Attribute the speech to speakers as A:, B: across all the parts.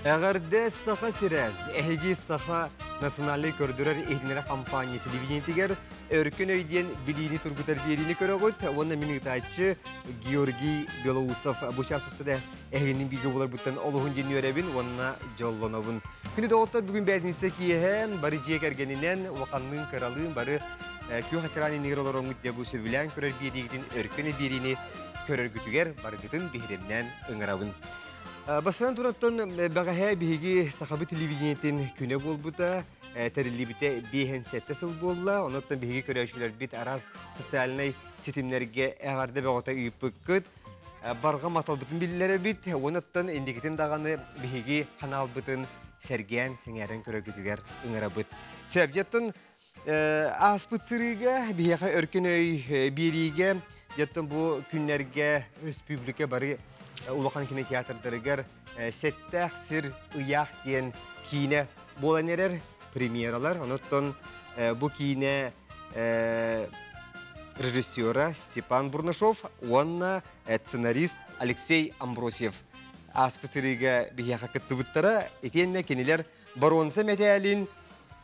A: Әгәрдә саха сирәл, әһиги саха национальный көрдөрөр эһинере компания телевидениетигер өркөн өйден билини тургутар берини көрөгөт. Онда минин таачы Георгий Белоусов бу часыстыда эһинин биге булар буттан олугун дени өребин, онна жоллонобун. Күнү доотор бүгүн бәдинсе киһен бары жегергенинен ваканның каралын бары күйө хакраны нейролороңут дебу сөбүлән көрөр беригин өркөн берини көрөргүтүгер баргытын биһиремнән ыңырабын. Басынан тураттан бағаһа биһиги сахабы телевидениетин күнө болбута, тәрилибите биһен сетте сыл болла, онуттан биһиги көрөчүлөр бит араз социальный сетимлерге әгәрдә бөгөтә үйпүккөт, барга маталбытын билләре бит, онуттан индигитин даганы биһиги канал бытын сәргән сеңәрен көрөгүтүгер ыңырабыт. Сөбҗеттен аспыцырыга биһига өркөнөй бириге жеттен бу күннәргә республика бары Улахан кинотеатрдарыгар сеттәх сир уяқ ден кине боланерер премьералар. Оныттан бу кине режиссера Степан Бурнашов, онна сценарист Алексей Амбросьев. Аспыцырыга бияқа кыттыбыттара, етенне кенелер баронса мәтәлін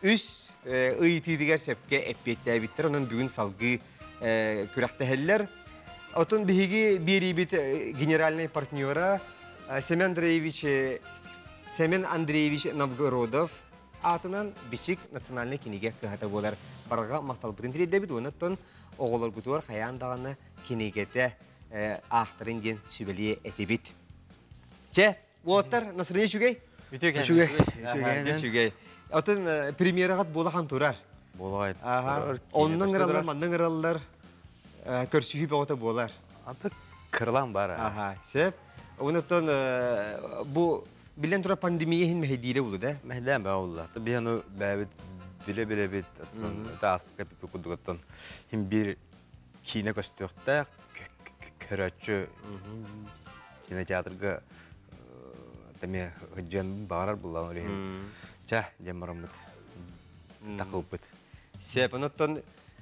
A: үс ыйтидігер сөпке әппеттә биттер. Onun бүгін салғы күрәқтәһелләр. Отон биһиги бирибит генеральный партнера Семен Андреевич Новгородов атынан бичик национальный кинеге кыһата болар. Барга макталбытын тирде бит, онуттан оголор гутуар хаян даганы кинегете ахтырын ден сүбелие этибит. Че, уоттар насырыне чүгей? Чүгей. Отон премьерагат болахан турар.
B: Болайт.
A: Оннан ыралар, мандан ыралар. Көрсүйі бауыта болар.
B: Аты кырлан бар.
A: Сеп. Онуттан бұл білен тұра пандемия мәхедейлі болу да?
B: Мәхедейлі болу. Бияну бәбіт, біле бит. Аспық әпіпі күдігіттен. Бір кейіне көстіқті көрәтші кинотеатрға жан бағарар болуын өрейін. Ча, жамарымыд. Тақып бұд.
A: Сеп, онуттан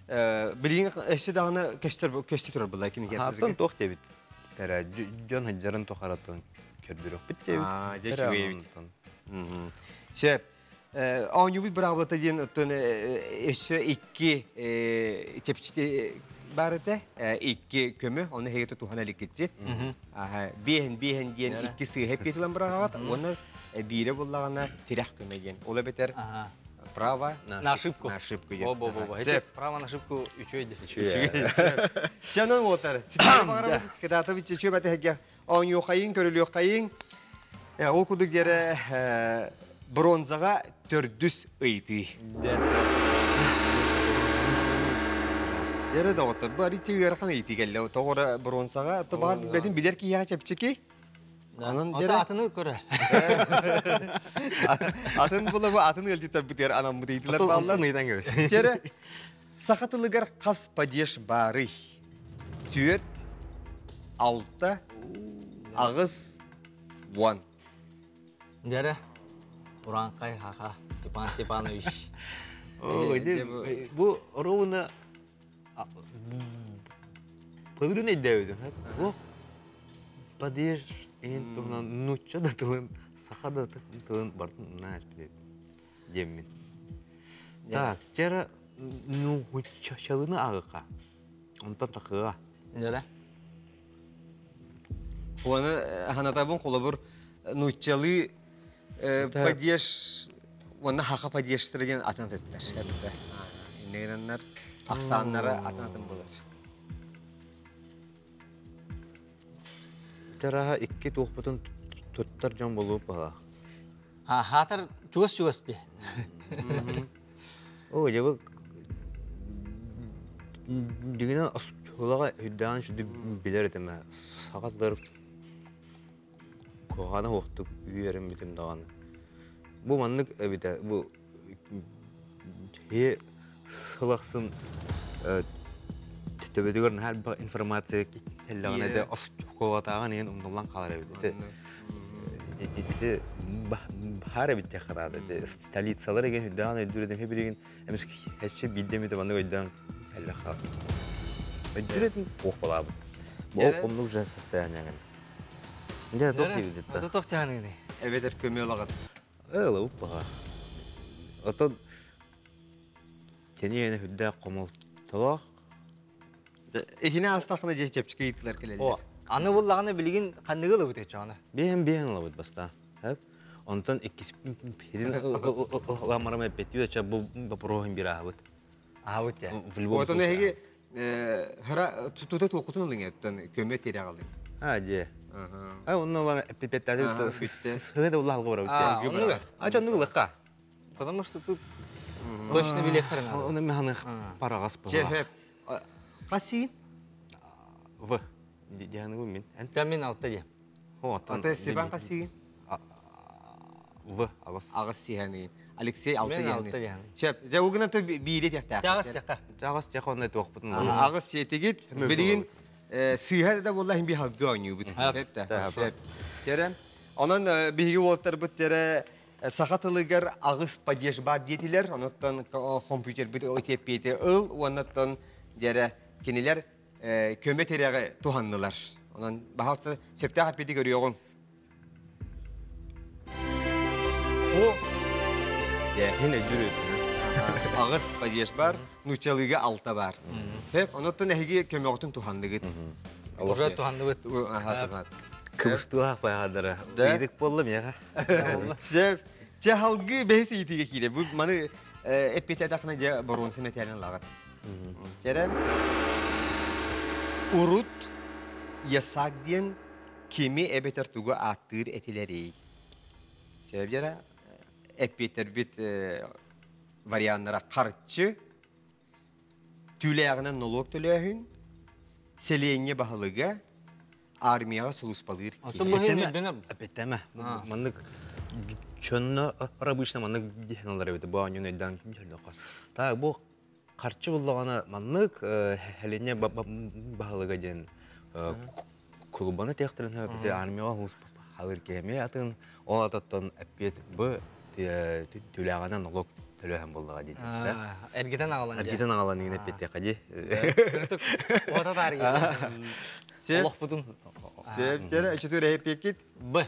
A: Билин эши дагына көстөр турар булай кинотеатрга.
B: Атын тох дебит. Тара жон хажарын тохаратын көрдүрөк бит дебит. Сеп, онюбит бравлата ден оттон эши 2 тепчите барыта, 2 көмө, оны хейте туханалык кетти. Бehen ден 2 сы хеп кетилен брагат, оны бире буллагана тирах көмө ден. Ола бетер. Право
C: на ошибку. Право на ошибку үчөйдү.
A: Жанын отар. Когда-то ведь чөбәте хәгә оң юкайын көрүлү кайын. Ол кудык жере бронзага 400 ыйты. Дере доктор, бары тигәр хан ыйты гәлле. Тогыра бронзага табар бедин билер ки я чепчеки.
C: Атыны көрә.
A: Атын була бу атын өлҗитәр битер анам бу дийләр баллар.
B: Нейдан гөс.
A: Чере сахатылыгар кас падеш бары. 4 6 агыз 1.
C: Дере Уранкай хаха Степан Степанович.
B: Бу ровно Подруна идея. Бу падеш En tuhnan nutça da tılın, saka da tılın bartın naş bile yemin. Tak, cara nutça çalını ağıqa. Ondan takığa.
C: Nere?
A: Onu hanatabın kolabur nutçalı padiyş, onu haka padiyştırgen atanat ettiler. İnneğinler aksanlara atanatın bular.
B: Taraha 2 tohputun tuttar can bulup bala.
C: Hatar cuas de.
B: O jabı digina asçolağa hüddan şu bilir etme. Sakatlar kohana hoqtuk üyerim bitim dağını. Bu manlık bite bu he sılaqsın tütebediğin her bir informasiya Ellerine de asçolağa neyin umduğundan kalır bite. İşte bahar bitti kadar da stolitsalara gelen hüddan öldürdüm hep birinin eski her şey bildiğimde bana hüddan elle kaldı. Öldürdüm oh bala bu. Bu konuda уже состояние. Ya top gibi dedi.
C: Ото тоқ тяны.
A: Evet kömür olarak.
B: Öyle uppa. Oton keni yine hüdde komol tolak.
A: Ehine astakına cepçike gittiler
C: О,
A: kelediler.
C: аны буллаганы билген кандыгы лы бүтөт чана.
B: Бehen olabıd basta. Hep ondan ikisi pirin lamara betiyor ça bu program bir ahbet.
C: А вот я.
A: Oton ehige hara tututa tokutun alın ya kömür tere aldın.
B: Ha je. Ha onun olan pipetler
A: bitti.
B: Hıda Allah algı var.
C: онуга.
B: Ha canlı lıqa.
C: Потому что тут точно билеттер надо.
B: Onu mehanı paragas bu.
A: Hep. Kasin?
B: Vı. Diyanı bu min.
C: Там мен алтта дем.
A: Ata Siban kasin?
B: Vı ağız.
A: Ağız sihani. Alexey altı
C: Мен алтта
A: yani.
C: дем.
A: Şep, javuguna da bilet yakta.
C: Тягас тяка.
B: Ağız tek onu et okutun.
A: Ağız siyete git. Bilgin sihada da vallahi bir halka oynuyor bu. Hep de. Şep. Kerem. Onun bilgi voltar bu tere sahatılıgar ağız padyeş bar diyetiler. Ondan kompüter bir OTP'de ıl. Ondan dere keniler kömbe tereye tuhanlılar. Onun bahası septe hapeti görüyorum.
C: О,
B: Yine dürüt.
A: Ağız padyeş bar, nuçalıga alta var. Hep ondan ehgi kömöktün tuhanlı git.
C: уже туганды бит.
B: Kıvıstığa bayadara.
A: Da?
B: Yedik bollum ya.
A: Şef, halgı behsi itiga kide. Bu manı epete dakna ja boronsi metalin lagat. Kerem urut yasak diyen kimi ebeter tugu attır etileri. Sebep jara epeter bit varianlara karşı tüleyağına nolog tüleyağın selenye bahalıga armiyaga sulus balır ki.
C: Ото мөһим дөнөр.
B: Beteme. Manlık çönünü arabışına manlık dihnalar evet. Bu anyon elden geldi. Ta bu karşı bullağına manlık helenye bahalıga den kulubana tektirin hep de armiyaga sulus alır kemi atın o atattan epet bu tüleyağına nolog tüleyağın bullağa dedi.
C: Эргетен агалан.
B: Ergiden ağalan yine epet kadi.
C: Бүртүк. Ота тарги.
A: Şef,
C: Олох бутун.
A: şef jara çetöre hep yekit.
C: Б.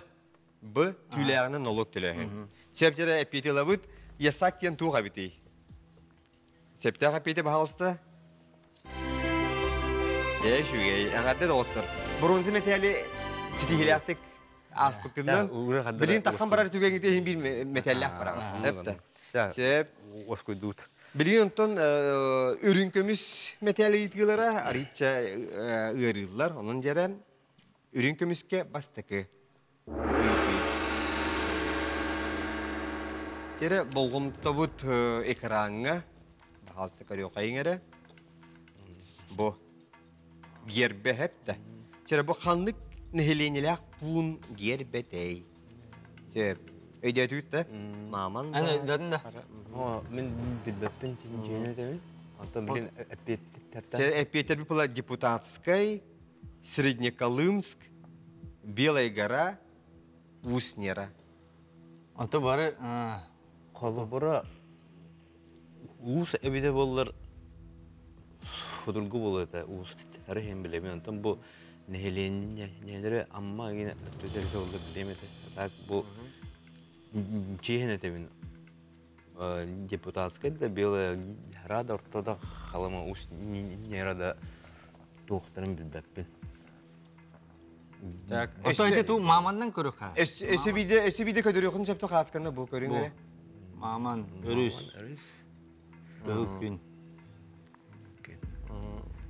A: Bu tüleyağına nolog tüleyağın. Şef jara epeti labut yasak diyen tuğa biti. Septe epeti bahalsta. Şu gey, anadda da otur. Bronzi metali sitihilaktık aspıkından. Bilin takkan barar tüge gidehin bir metallak barar. Hep de. Şef,
B: Oskoy dut.
A: bilin ondan ürün kömüs metali itkilara arıtça ığırırlar. Onun jara ürün kömüske bastıkı. Jara bolgum tabut ekranına bahalsta karıyor kayınlara. Bu gerbe hep de. Jara bu xanlık nehelenilak pun gerbe dey. Şef, öyle tüt de. Maman da.
C: Аны дадын да.
B: O men bilbepten tinjene demin. Anta bilin epet terten.
A: Şef, Петер была депутатской, Среднеколымск, Белая гора, Уснера.
C: Ото бары
B: Kolu bura uus ebide bollar hudurgu bolu da uus tarihin bilemiyorum. Tam bu nehelenin neleri amma yine özellikle oldu bilemedi. Bak bu cihine demin депутатская da böyle herhalde ortada kalama uus nerede doktorun bilbepin.
A: Так,
C: Ото эти ту мамандан көрөк ха.
A: Эсибиде көдөрөкүн жепте касканда бу көрүңөр.
C: Маман, өрүс, бөгүк күн.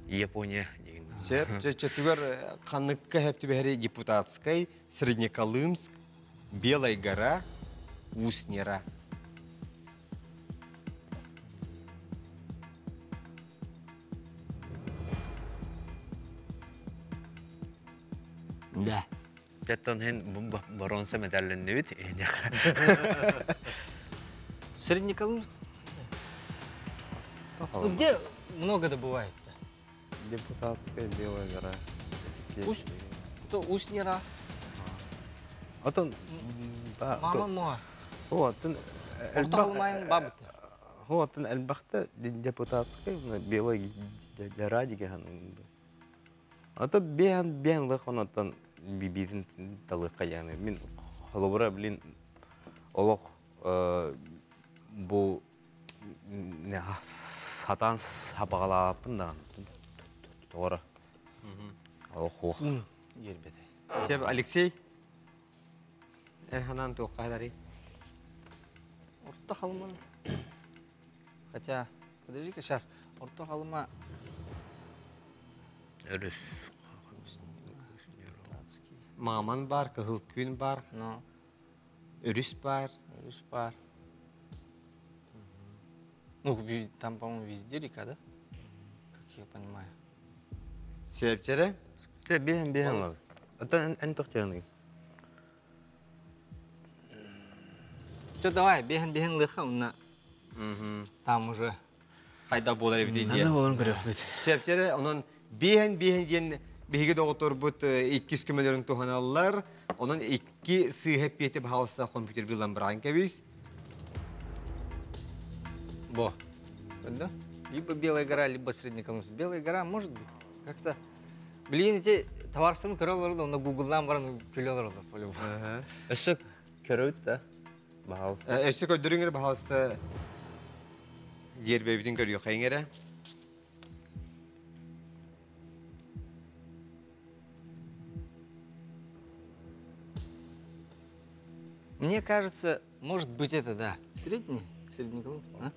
B: Япония деген.
A: Şef, çetüger kanlıkka hepti beheri депутатской, Среднеколымск, Белая гора, Уснера.
C: Да.
B: Jattan hen baronsa medallerini bit.
C: Среднеколымск. Где много добывают?
B: Депутатская Белая гора.
C: То Уснера,
B: Атын
C: маман моа.
B: Атын
C: Орта алмайын бабыт.
B: Атын элбахта депутатская Белая гора деген. Аты бен лык онтан бибирин талыкка яны. Мен холобура билин олок бу не сатан сабагалапын да. Тора. Ох.
C: Ербеде.
A: Сеп Алексей. Эрханан тоққадари.
C: Орта халма. Хотя, подожди-ка, сейчас. Орта халма.
B: Өрүс.
A: Маман бар, кыгыл күн бар,
C: Ну,
A: өрүс бар.
C: пар. Ну, там, по-моему, везде река, да? Как я понимаю.
A: Сепчере.
B: Те бehen лав. Это эн тохтяны.
C: Что, давай, беген лыха, там уже.
A: Қайда болар бит.
B: болон керек бит.
A: Сепчере, онон бehen ден биһиге доктор бут 2 көмөлөрүн туханаллар. Онон 2 сыйхеп кетип халса компьютер билан барган кебиз.
C: Во. Да? Либо Белая гора, либо Среднеколымск. Белая гора, может быть, как-то... Блин, эти товарсым көрөлөрдө, на Google-дан баран күлөлөрдө, по-любому.
B: Өсөк көрөт да. Баал.
A: Эссе көдөрүңөр баалста жербебитин көрүyor кайыңера.
C: Мне кажется, может быть это, да, Среднеколымск, а?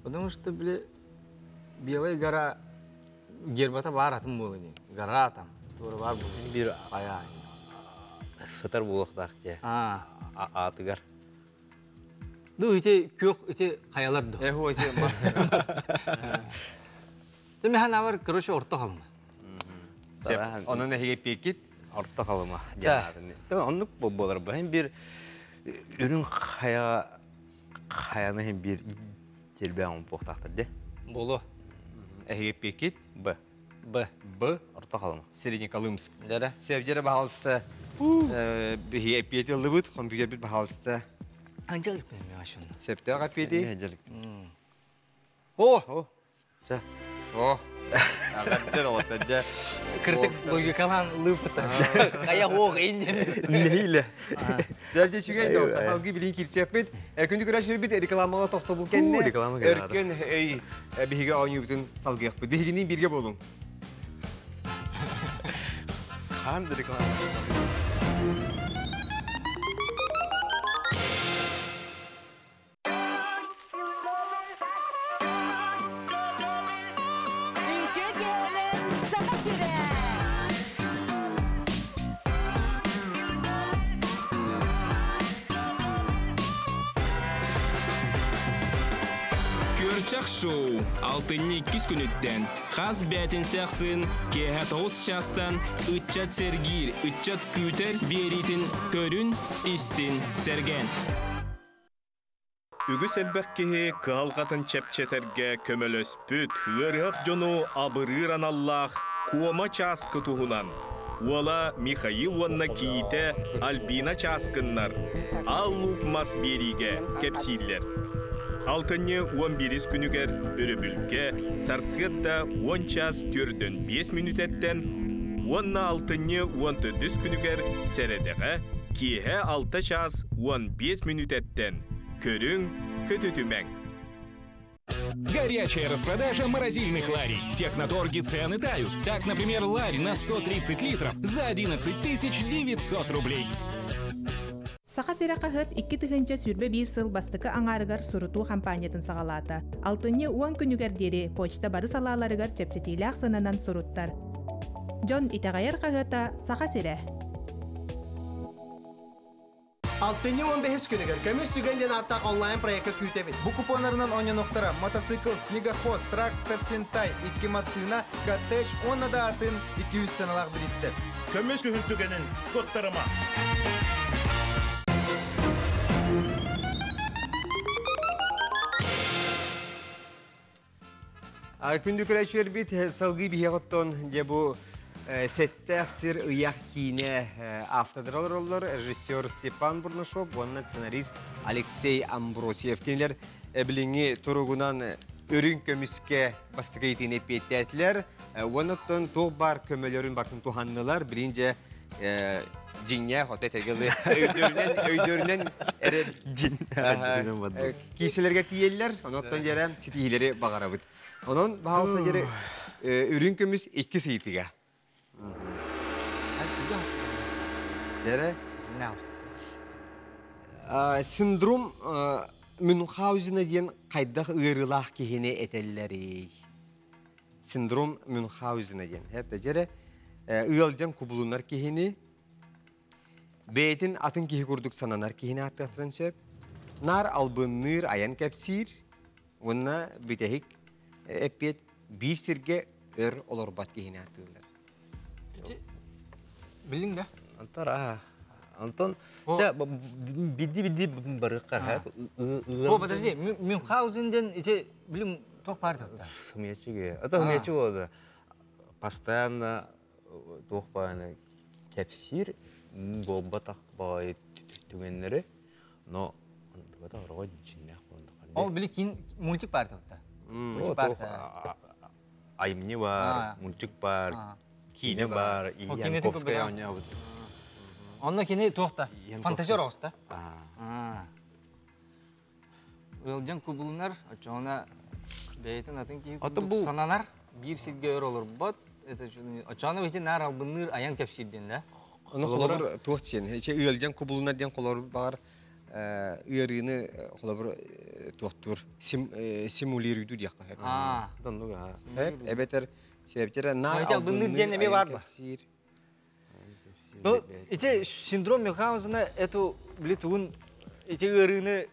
C: Потому что, Белая гора, гербата бар атым было не. Гора там, тура бар было.
B: Бир
C: Пая.
B: сатар булактак же. Атыгар.
C: Ну, эти каялар да.
A: Эхо эти мастер.
C: Теме ханавар, короче, орта халма.
A: Сеп, онун эхиге пекит.
B: Орта калыма. Оннук болар. Hem bir ürün kayаны hem bir жербең поқтақтыр де.
C: Боло.
A: Эхиге пекит.
C: Б.
A: Б.
B: Орта калыма.
A: Среднеколымск.
C: Да.
A: Сепчере баалста биһиге пети лыбыт, компьютер бит баалста.
C: Анжелик мен ашын.
A: Септега пети.
B: Нежелик.
C: О!
B: Жа.
A: О. Агадда отаджа.
C: Кыртык логикалан лыпыта. Кая оқ иннен.
B: Нейле.
A: Дәлде чүгәй дә халгы билин кирсәпет. Күндү көрәшер бит рекламага тохта бул кенне.
B: Реклама генә.
A: Өркөн биһиге ойны бүтүн салгык. Биһигенин бирге болуң.
B: Хан реклама.
D: Көрчақ шоу алтынны 2 күнүттен хас бәтін сәқсын кеһә 9 частан үтчат сергир, үтчат күтер беритін көрін истин сәрген.
E: Үгіс әлбәккеһе калғатын чәпчәтәргә көмөлөспүт, ырық жону абырыран Аллах куома часкы туһунан. Уола Михаил уанна киите Альбина часкыннар, аллук мас бериге кепсиллер. Алтынны 11 күнігер үрібілге, сарсыгытта 10 час түрден 5 минутеттен, уанна алтынны 14 күнігер сәредеға, киеге 6 час 15 минутеттен. Көрің көтүтүмәң.
F: Горячая распродажа морозильных ларей. В Техноторге цены тают. Так, например, ларь на 130 литров за 11 900 рублей.
G: Саха сирақахыт 2 тыгынча сүрбе 1 сыл бастыкы аңарыгар суруту компаниятын сагалата. Алтынны 10 күнүгер дери почта бары салаларыгар чепчетилак сынынан суруттар. Жон итагайар кагата саха сире.
H: Алтынны 15 күнүгер көмүс түгенден аттак онлайн проектка күтебит. Бу купонларынан ойноноктора мотоцикл, снегоход, трактор, сентай, 2 машина, коттедж, оннада атын 200 саналак биристер.
E: Көмөс күнүттүгенин коттарыма.
A: Күндү көрәшер бит салгы биһиготтон же бу сеттер сир ыяк кине автодроллар режиссер Степан Бурнашов, онна сценарист Алексей Амбросьев. Кинлер билинги туругунан өрін көміске бастығы етіне петтетілер. Оныттан тоқ бар көмелерін бартын туғаннылар. Бірінже жинне, хота тергілі өйдерінен кейселерге тиелілер. Оныттан жері сетихилері бағара бұд. Onun bahalısına göre ürün kömüs 2 seyitiga. Jere? Sindrom Münchhausen'a diyen kaydaq ığırılaq kihine etelleri. Sindrom Münchhausen'a diyen. Hep de jere ığılcan kubulunlar kihini. Beytin atın kihi kurduk sananar kihine attıqtırın söp. Nar albınır ayan kapsir. Ona bitehik epet bir sirge olur bat kihine attılar.
C: Bildin de?
B: Antara. Anton, bildi barıqar ha.
C: O подожди, Мюнхгаузенден ите билим тоқ барды.
B: Хмечиге. Ата хмечи oldu. Постоянно тоқ баны кепсир бомба тақпай түгеннері. Но анда орого жиннақ болду.
C: О, били кин мультик барды да. Мультик барды.
B: Аймни бар, мультик бар, кине бар, Янковская ойнап.
C: Онна кини тоқта. Фантазер оста. Өлжен кубулунар, очона бейтин атын ки сананар, bir silge olur bot. Очона бейтин нар албыныр аян кепсирден да.
A: Onu kolabır tuğçen. Ölcan kubulunlar diyen kolabır bağır ürünü kolabır tuğtur. Simuliriydu diye hep.
B: Dondu ha.
A: Hep ebeter sebepçere nar
C: albınır diyen ne var mı? Ну, эти синдром Мюнхгаузена, эту, блин, эти ырыны,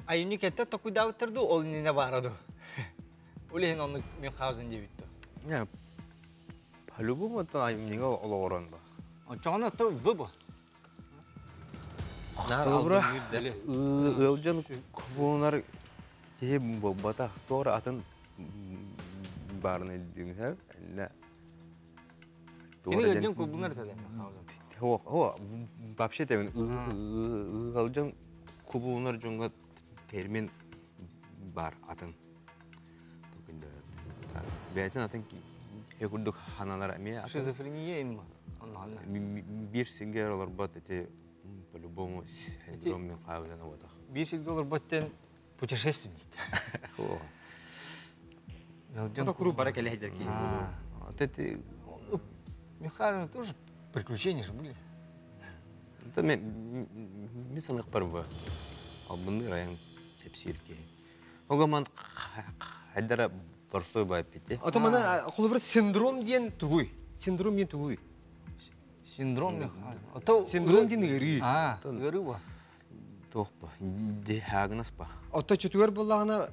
C: а им никогда такой давтерду, он не набараду. Улehen onu Münchhausen diye bitti.
B: Ya, по-любому это айымнига олоорон ба.
C: Очона то выбо.
B: Добра. Ылжан кубунар те бата тора атын барны димсер.
C: Yine ılcan kubunlar tadı Münchhausen.
B: Ho, вообще те ылжан кубунар жонга термин бар атын. Бәйтін атын екурдuk ханалар әме.
C: Шизофрения им.
B: Bir сингер олар бат эти по-любому синдром Мюнхгаузена вот.
C: Bir silge olur batten путешественник.
A: Это круг барак или хедерки.
B: Вот эти
C: Мюнхгаузен тоже приключения же были.
B: Это мен санық бар ба. Албынды район тепсирке. Огаман хайдара Борстой байып бетте.
A: Ата мана қолыбыр синдром ден тугуй. Синдром ден тугуй.
C: Синдром Мюнхгаузен.
A: Синдром ден ыры.
C: Ыры ба.
B: Тоқ ба. Де хагынас ба.
A: Ата чөтүгөр болағына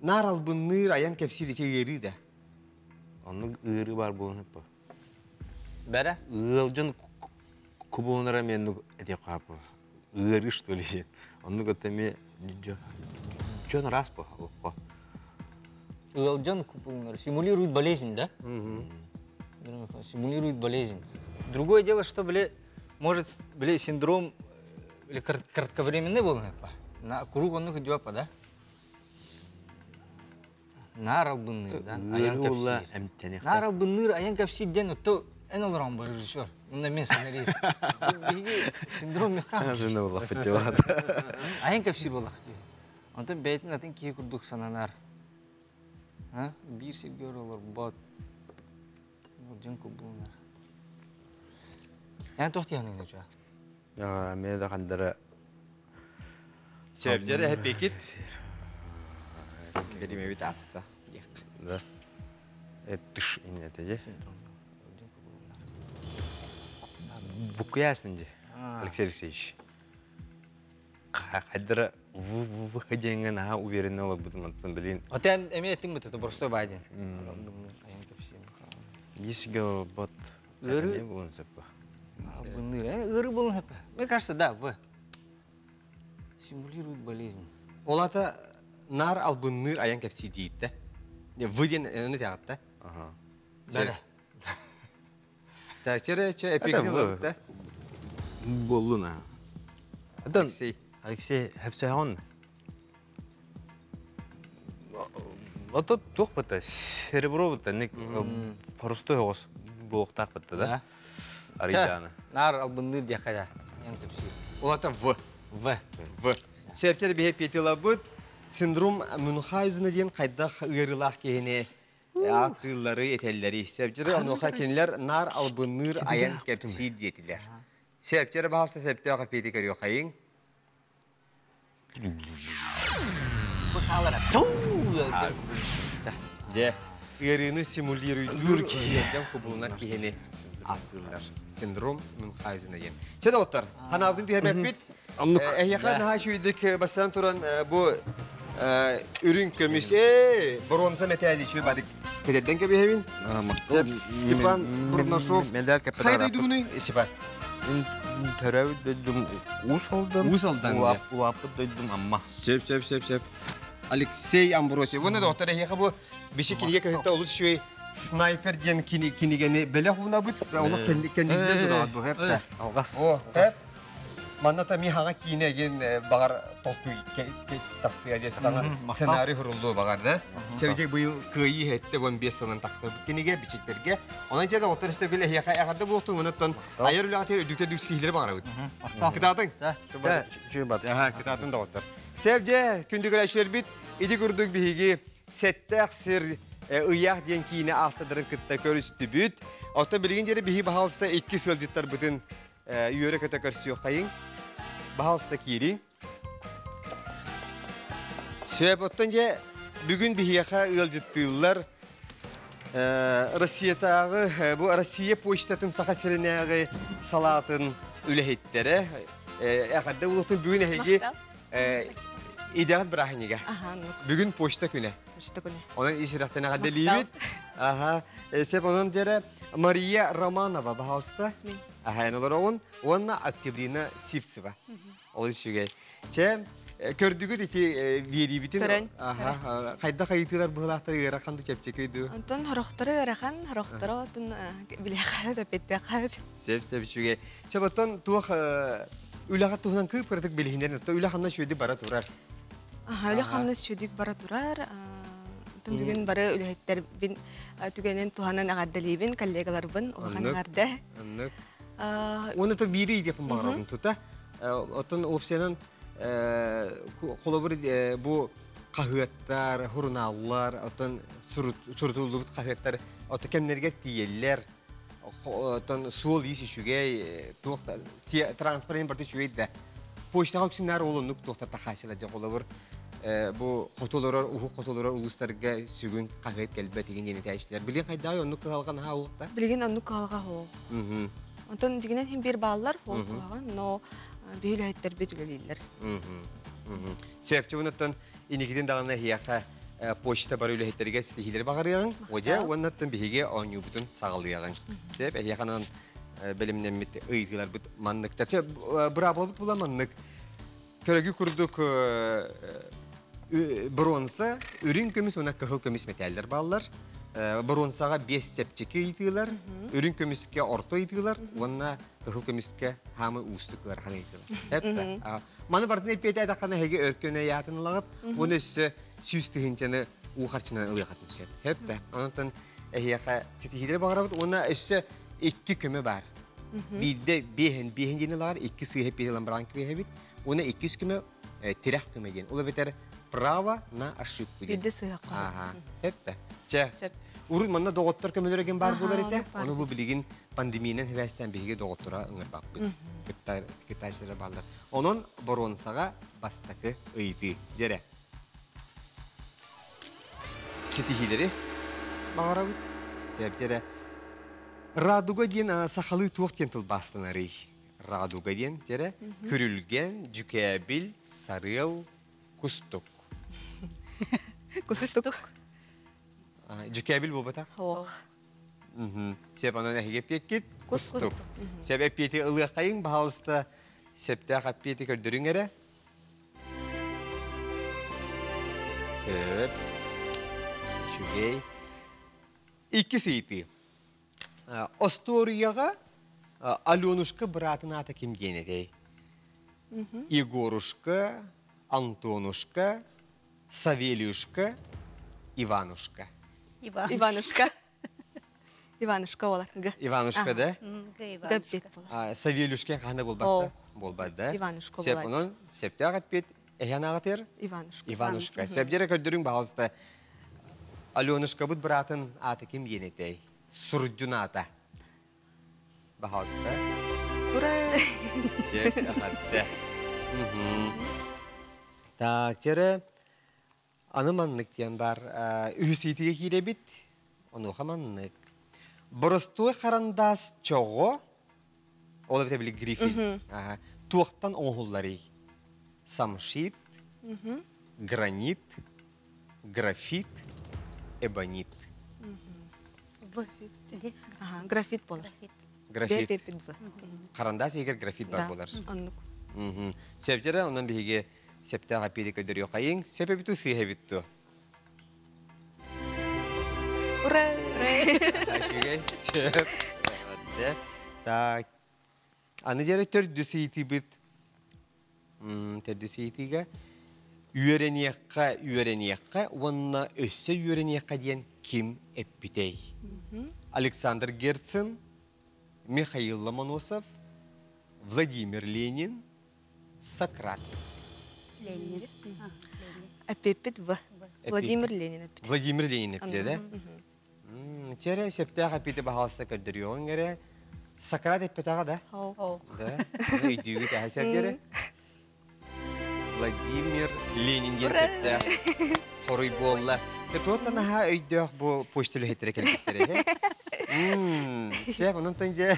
A: нар албыныр аян кепсири че ыры да.
B: Оның ыры бар болынып ба.
C: Бәрі?
B: Ылжын кубулнара менің әте қапы. Ыры что ли. Оның көттеме жон рас ба.
C: Ылжан купулнар симулирует болезнь, да? Симулирует болезнь. Другое дело, что, может, синдром или кратковременный был, на круг он идет, да? Наралбыныр, да? Аян капсир. Наралбыныр, аян капсир ден, то en olur ama rejisör. Onda men senarist. Sindrom Münchhausen. Аян капсир болақ. Онда бәйтін атын кей күрдік сананар. Bir silgör olur, bot. Ilcan kubulunlar. Yani tohti yanıyla çoğa.
B: Ya, men de kandara.
A: Sebepleri hep bekit. Benim evi de atsta.
B: Da. Dış inletece. Bu kıyasınca. Алексей Алексеевич. Кандара выходенье на уверенный лоб будем блин.
C: А ты имеешь тем это простой байден.
B: Есть вот. Не было запа.
C: Ыры был запа. Мне кажется, да, в симулирует болезнь.
A: Олата нар албыныр аян кепси дейт да. Не выден оны тягат да.
B: Ага.
C: Да.
A: Так, че эпикный да.
B: Болуна. Алексей, hepsi on. Ото тух бата, серебро бата, ник простой оғыз бұлықтақ бата да. Ариданы.
C: Нар албынныр дияқада. Ян көпсі.
A: Олата В.
C: В.
A: В. Себептер бейіп етіла бұд, синдром Мюнхгаузена дейін қайдақ ұйырылақ кейіне ақтылары, етелері. Себептері онуға кенілер нар албынныр аян кәпсі детілер. Себептері бағалса себептері қапеті көрі қайын.
C: Бұқалара.
A: Ұйырыны стимулируйдур кейінден құбылынар кейіне ақтылар. Синдром Мюнхгаузена дейін. Чеді оттар, ханавдың түйемеп бит. Әйеқа наға шүйдік бастан тұран бұл үрін көміс, бұрынса мәтәлі шүй бадық кәдерден кәбейхевін? Степан Бурнашов, қайда үйдігіні? Степан?
B: Төрәу дөйдім ұс алдым.
A: Ұс алдан?
B: Уапы дөйдім амма.
A: Сеп. Алексей Амбросев. Оны да оқтар әйеқа бұл беші кенеге көзітті олыс шүй снайпер ден кенегені бәлі құна бұд. Олық кәндегілер дұрағад бұл, әпті.
B: Алғас.
A: Манната михаға кейінеген бағар толқуй тақсыға дес саңа сценарий құрылды бағар да. Себедек бұйыл көйі әтті 15 сылын тақсы кенеге бічектерге. Онан жеді оттар істі білі әйеқа әғарды бұлықтың мұныттан айыр үлі ағатер үдіктер дүксігілері бағар өт. Кытатын? Кытатын да оттар. Себде күндігір әшілер біт, иді күрдік бігі сәттәқ сір ұяқ ден кейіне автодырын күтті көрісті бүт. Отта білген жері бігі бағалыста 2 сылжыттар бұтын үйері көті көрсі қайын. Бағалыста кейірі. Сөйіп оттан же бүгін бігеқа ұлжыттылар Россиятағы, бұл Россия почтатын сақа сірінәғы салатын үләхеттері. Әқарда ұлықтың бүгін әйге идеғат бірахынеге. Бүгін почта күні. Onun işiraktan ağada liybit. Sep onun jere Maria Romanova bahalsta. Yani olar onun aktivliğine siftsiva. Ol şüge. Çe kördügü de ki veri bitin. Kayda kayıtlar bu halakları yarakandı çepçekeydi.
I: Ondan haraktları yarakan, haraktları ondan bilekayı ve pettekayı.
A: Sep şüge. Çe botan tuğ ülakat tuğdan kıyıp kırdık bilhinden. Ülakanla şöyle bara durar.
I: Ülakanla şöyle bara durar. Tümdüğün bara ülehetler bin tügenin tuhanan ağaddalibin kollegalarımın olağan ağarda.
A: Anlık. Onu da biri yapın bağıralım tuta. Otan opsiyanın kolabır bu kahvetler, hurnallar, otan surutulduğu kahvetler, otan kemlerge diyeller, otan sol işi şüge, transparent parti şüge de. Poşta haksimler olunluk tohta tahaşılaca kolabır. Bu qotolara, uhu qotolara uluslarga sügün kahvet kelbet egin yeni təşkiler. Bilgen qayda onu qalğan ha uqta?
I: Bilgen onu qalğa ho. Ondan diginen hem bir ballar ho qalğan, no beyləyətlər betüləlirlər.
A: Sebepçi bundan inikiden dağına hiyaqa poçta bar üləhətlərə stihilər bağırıyan. Oca ondan bihige onu bütün sağlayan. Sebep hiyaqanan bilimdən mit ıydılar bu manlıqlar. Bravo bu bulanmanlıq. Körəgü kurduk bronza, ürün kömüs ona kıhıl kömüs metaller bağlar. Bronzaga 5 sepçeki yitiyorlar. Ürün kömüske orta yitiyorlar. Ona kıhıl kömüske hamı uçtuklar hani yitiyorlar. Hep de. Manı barın epeyde edakana hege örköne yatını lağıt. Onu size süstühünçanı uğarçına ılıyakatın şey. Hep de. Ondan ehiyaka setihileri bağırabıt. Ona size 2 kömü var. Bir de bihin yeni lağır. 2 sığ hep yedilen brank bir hebit. Ona 200 kömü tirah kömü gen. Ola beter право на ошибку.
I: Бирде сыйга.
A: Hep de. Çe. Urun manna doktor kömülöregen bar bolar ite. Onu bu bilgin pandemiyeden hevesten bilgi doktora ıngır bakdı. Kıtayçlara ballar. Onun boronsaga bastakı ıydı. Jere. Sitihileri bağırabıt. Sebep jere. Raduga diyen sahalı tuğuk kentil bastınarı. Raduga diyen jere. Körülgen, cükebil, sarıl, kustuk.
I: Kustuk.
A: Cükebil bu batak?
I: Oh.
A: Sebep ona ne hegep git? Kustuk. Sebep piyeti ılığa kayın bahalısta septe akap piyeti kördürün ere. Sebep. Şügey. İkisiydi. Ostoriyaga Alyonuşka bratınata kim genedey? Igoruşka, Antonuşka, Савельюшка, Иванушка.
I: Иванушка. Иванушка олар.
A: Иванушка, да?
I: Гаппет болар.
A: Савелюшкен қаны болбақта? Болбады.
I: Иванушка
A: Сеп
I: болады.
A: онын, септе ағаппет, әйен ағатыр?
I: Иванушка.
A: Иванушка. Сепдері көрдірің бағалысты. Аленушка бұд біратын аты кем енетей? Сурджун ата. Бағалысты.
I: Ура!
A: Сеп ағатты. Так, жері аны маннық ден бар. Үйсейтіге кейде бит, оны оға маннық. Бұрыстуы қарандас чоғы, ол бітә білі грифин. Туақтан оңғыллары. Самшит, гранит, графит, эбонит.
I: Графит болар.
A: Графит.
I: Бепепит в.
A: Қарандас егер графит бар болар.
I: Аннук.
A: Сәптері, онан бігі сәптіға пейді көдір еқайын, сәпе біту сүйе бітті.
I: Ура!
A: Ашыгай, сәп. Так. Аны жәрі төрді сейті біт. Төрді сейтіге. Үйеренеққа, онына өсі үйеренеққа дейін кім әппітей? Александр Герцен, Михаил Ломоносов, Владимир Ленин, Сократ.
J: Ленин.
I: Әппет в. Владимир Ленин әппет.
A: Владимир Ленин әппет, да? Тері септіға әппеті бағалысы көрдірі оңғыры. Сократ әппет аға, да? Да. Үйдігі тәхі сәптері. Владимир Ленин ден септі қорой болла. Тоқтан аға өйдіғ бұл почтылы хеттері кәлбеттері. Сеп, оның тәнде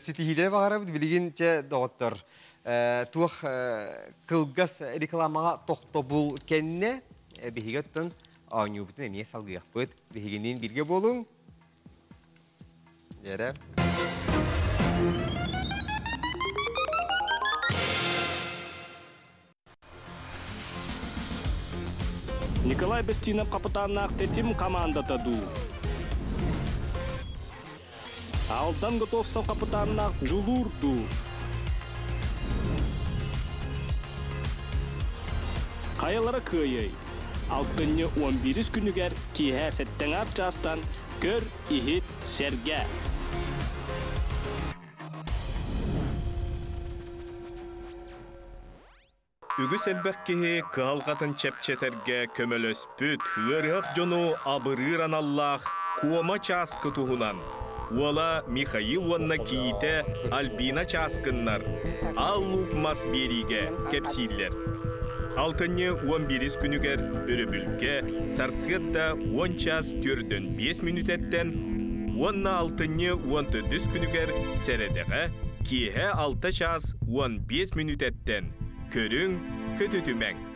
A: сетихилері бағара бұд білген доғыттыр. Туық қылғас рекламаға тоқты бұл кәніне бігіге тұтын ауыны бұтын әмее салғық бұд. Бігігенен бірге болың. Дәрі.
D: Николай Бестинов капитаннақ тетим команда таду. Алдан готовсал капитаннақ жулурду. Каялары күйей. Алтынны 11 күнігер киһә сәттен арчастан көр ихит серге.
E: Үгіс әлбәккеһі калғатын чәпчетерге көмөлөспүт, ырық жону абырыран Аллах куома часкы туһунан. Уола Михаил уанна киите Альбина часкыннар, ал лукмас бериге кепсиллер. Алтынны 11 күнігер үрібілге сарсыгытта 10 час түрден 5 минут әттен, уанна алтынны 14 күнігер сәредеға киһә 6 час 15 минут әттен. Көрің көтүтүмәң.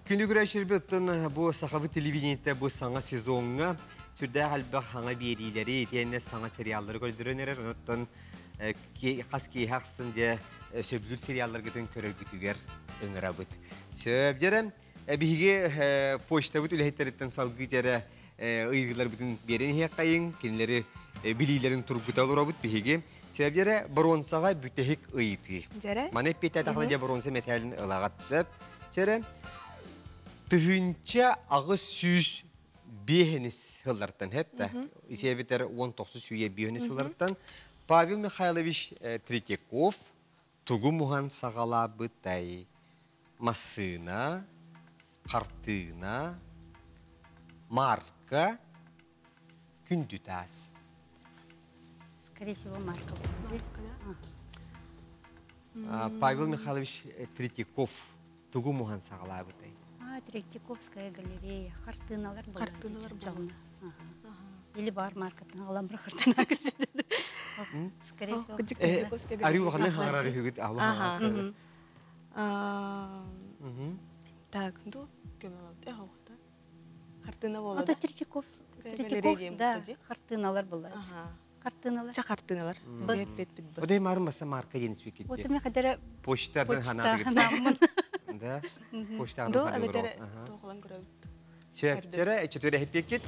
A: Күні күрәшір бұттын бұл сақабы телевидениетті бұл саңа сезонға сүрді қалбақ хаңа берилері, етенне саңа сериаллары көрдірінерер, ұныттын қас кейхақсын де сөбілір сериаллар күтін көрір күтігер өңіра бұд. Сөп жерім, бігі почта бұд үләйттәріттен салғы жәрі ұйғылар бұдын берін хеққайын, кенілері білейлерін тұрғыта олыра бұд бігі. Сөп жәрі бұрынсаға бүтәхік ұйты. Маны петті тақылы де бұрынсы металін ұлағат сөп. Жәрі, Тыгынча ағыз сүйіз бейхенес хыллартан хепті. Исебетер 19 сүйе бейхенес хыллартан. Павел Михайлович Третьяков тугу мухан сағала бұтай. Масына, қартына, марка, күндүтас.
J: Скорее всего, марка.
A: Павел Михайлович Третьяков тугу мухан сағала бұтай.
J: Третьяковская галерея, хартыналар болады. Или бар маркатын, алам бір хартына көрсетеді. Скорее всего.
A: Арюлаханы хаңарары хүгіт Аллах.
I: Так, ду көмөлөт. Хавта. Картина болот.
J: Это Третьяков, да, картиналар булар. Картиналар.
I: Ча картиналар. Бет.
A: Одай мармаса марка енис бекетте.
J: Вот мне кадәр
A: Почтадан ханады
J: ханамын.
A: Да. Почтадан
I: Ду
A: ханады.
I: абетер тоголан көрөт.
A: Чера четвере хепекет.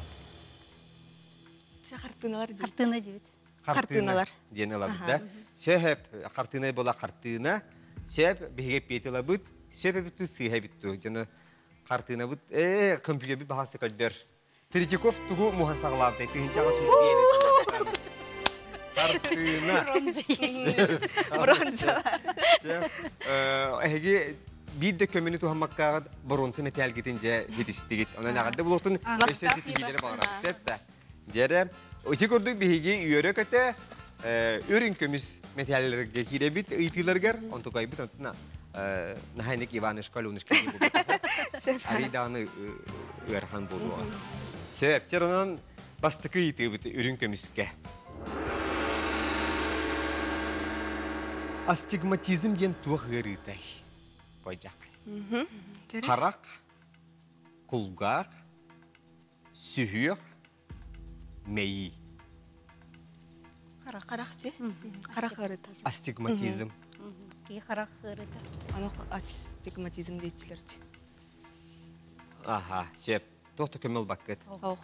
I: Ча картиналар.
J: Картина дибит.
I: Картиналар.
A: Денелар да. Шехеп картина була картина. Шеп биге петела бут. Шеп биту сыйга битту. Жана картина бут компьютер би бахасы кадер. Третьяков тугу мухан саглавды. Тинчага сүз биелесин. Картина.
I: Бронза.
A: Эге бидде көмөнү тухамакка бронза металл гитинже хитистигит. Онан агарды булуктун эсети тигеле багара. Септа. Жере өте көрдүк биги үйөрө көтө өрүн көмүс металлерге киребит, ыйтыларгар, онтукай бит онтуна нахайник Иван Шкалуныш кеби. Ариданы өрхан болуа. Сеп, жеронан бастыкы ыйтыбыт өрүн көмүскө. Астигматизм ден тух гырытай. Пойдак. Карак, кулгак, сүйүр, мейи.
I: Карак те. Карак гырыт.
A: Астигматизм.
J: Ки харак гырыта.
I: Аны астигматизм дейтчилерди.
A: Аха, сеп, тохта көмөл баккет.
I: Ох.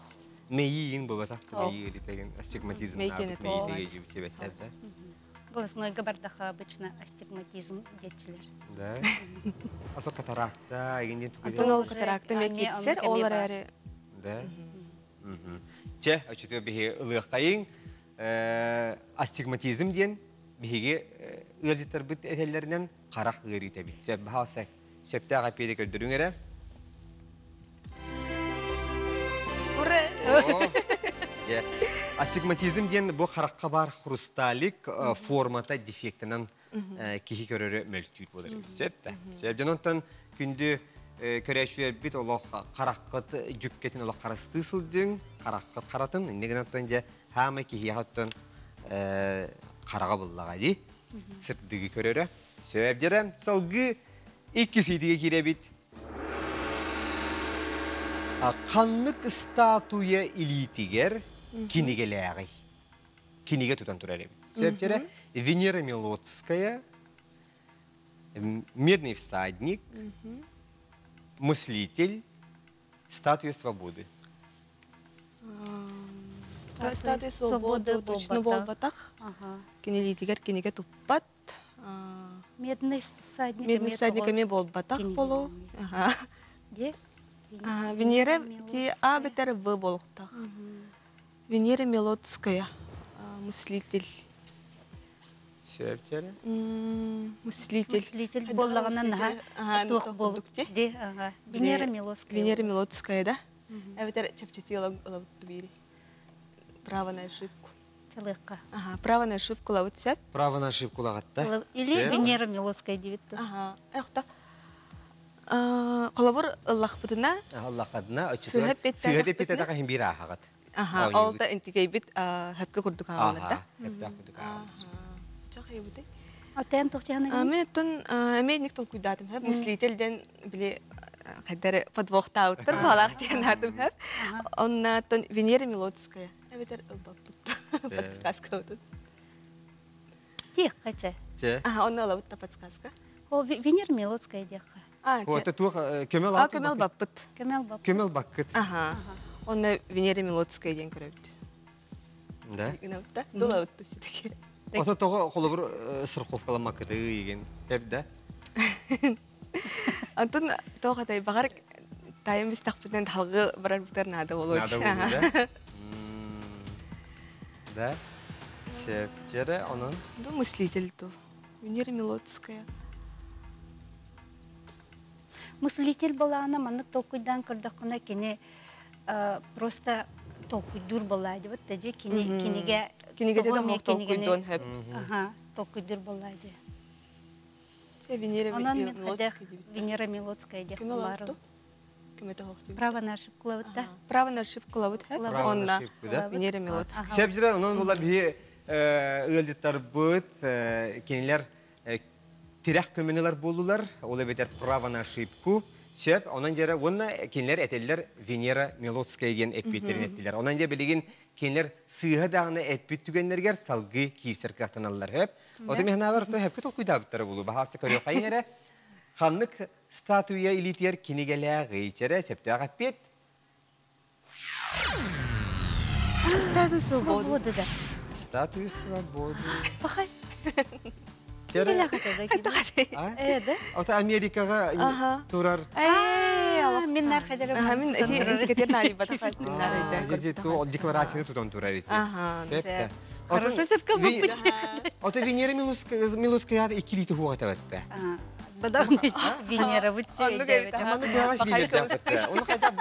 A: Мейиин болата, мейи деген астигматизм.
I: Мейкенет.
J: Голосной габардаха обычно астигматизм детчилер.
A: Да. А то катаракта, егенден түгеле.
I: Антон ол катаракта мекетсер, олар әрі.
A: Да. Че, очетө бихи ылыqайын астигматизм ден бихиге ылжыттар бит этеллеринен карак гырыта бит. Сеп бахалсак, септага педе көрдүрүңөрө.
I: Ура!
A: Астигматизм ден бу каракка бар хрусталик формата дефектинен кихи көрөрө мөлтүйт болор. Септа. Себден онтон күндү көрөшүөр бит олох караккыт жүккетин олох карасты сылдың, караккыт каратын, неген онтон же хама кихи хаттан карага буллага ди. Сырдыгы көрөрө. Себдерем салгы икисидиге киребит. Канлык статуя илитигер кинигелеагы. Киниге тутан турар. Себдере Венера Милоцкая, Медный всадник, мыслитель, статуя свободы.
I: Статуя свободы точно болбатах. Кинилитигер киниге туппат.
J: Медный всадник.
I: Медный всадниками болбатах болу.
J: Де?
I: Венера ти абетер в болуктах. Венера Милоцкая, мыслитель.
A: Себдере?
I: Мыслитель.
J: Мыслитель боллаганан тух болук. Де, Венера Милоцкая.
I: Венера Милоцкая, да? Абетер чепчетила бери. Право на ошибку.
J: Целыка.
I: Право на ошибку лавут сеп.
A: Право на ошибку лагатта.
J: Или Венера Милоцкая дивитті.
I: Эхта. Коловор лахпытына.
A: Лахпытына. Сыгады питадаға химбира ағат.
I: Олта интигей бит хэпке курдук ағаларда.
A: Хэпке курдук ағаларда.
I: Чақ ебуды.
J: Атен тоқчаны?
I: Мен тон эмейник тол куйдатым хэп. Мыслителден біле қайдары подвохта ауттыр балақ деген атым хэп. Онна тон Венера Милоцкая. Әбетер ылбаппыт. Подсказка өтін.
J: Тех, қача?
I: Онна алабытта подсказка.
J: О, Венера Милоцкая деха.
A: Это тух көмел аты.
I: Көмел баппыт.
A: Көмел баккыт.
I: Онна Венера Милоцкая ден көрөбүт.
A: Да?
I: Инабытта. Дола өттү ситеке.
A: Ото тоғы қолыбыр сырқовкаламакыды еген. Әп, да?
I: Антон тоғатай бағар тайым біз тақпыдан талғы барар бұтар нада болу.
A: Нада болу, да? Да? Септері оның?
I: Да, мыслитель то. Венера Милоцкая.
J: Мыслитель была она, манна толкуйдан кырдақына кені просто толкуйдур болады. Вот таде кенеге...
I: Кенеге де мол толкуйдон хэп.
J: Ага, толкуйдур болады.
I: Венера Милоцкая.
J: Венера Милоцкая де
I: хулару.
J: Право на ошибку лавыт, да?
I: Право на ошибку лавыт хэп.
A: Право на ошибку, да?
I: Венера Милоцкая.
A: Септері, оның бұла бейі ылдыттар быт, кенелер тирах көмөнелер болулар, ол бетер право на ошибку. Сөп, онан жері, онна кенелер әтелер Венера Милоцкая ген әтпеттерін әттілер. Онан жері білеген кенелер сыйға дағына әтпет түгенлергер салғы кейсер қақтаналар хөп. Оты мен аварты хөп күтіл құйдабыттары болу. Бағасы көрі қайын әрі, қанлық статуя илитер кенегелі ғайчері сөпті ағаппет.
I: Статуя свободы.
A: Статуя свободы.
J: Пахай.
A: Ота Америкаға турар.
J: Миннар қадары бар.
I: Мен этикетер нали батафат миннар
A: Ол декларацияны тутан турар еді.
J: Хорошо сепка бұппыт.
A: Ота Венера Милоцкая икилиті хуға табатты.
J: Бадан Венера бұтче.
A: Аманы бағаш билер табатты. Оны қайда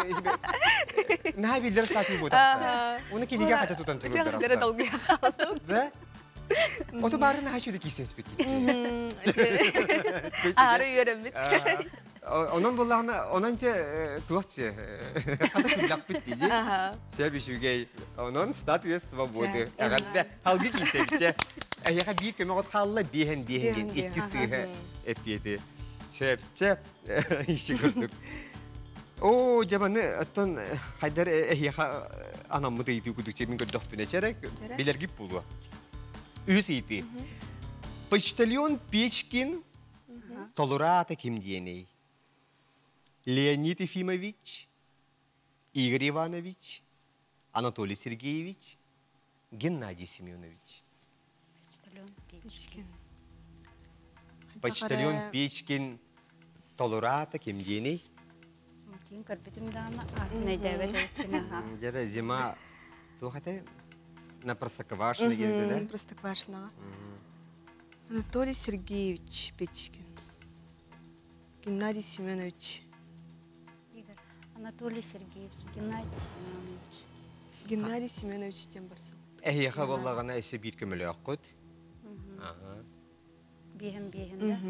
A: наға билер статуя бұтапты. Оны кенеге қайта тутан турар. Oto barın haşudu kiyseniz peki.
I: Ağrı yöremit.
A: Onun bullağına, onanca tuğatçı. Hatta küllak bitti değil. Şöyle şügey, onun statüye svobodu. Ağabey, halgı kiyseniz. Ayağa bir köme ot halla bihen gen. İki sıhı epiydi. Şöyle işi gördük. O cabanı atın haydar ayağa anamı da iyiydi kudukça min gördük bineçerek. Biler gibi bulu. Üsiydi. Почтальон Печкин, Толурата Кимденей, Леонид Ефимович, Игорь Иванович, Анатолий Сергеевич, Геннадий Семенович. Почтальон Печкин, Толурата Кимденей. Где-то зима, то хотя на Простоквашино где-то, да?
I: Простоквашино. Анатолий Сергеевич Печкин. Геннадий Семенович.
J: Игорь. Анатолий Сергеевич, Геннадий Семенович.
I: Геннадий Семенович Тембарсов.
A: Яха боллағана әсі бір көмілі аққыд.
J: Бейін, да?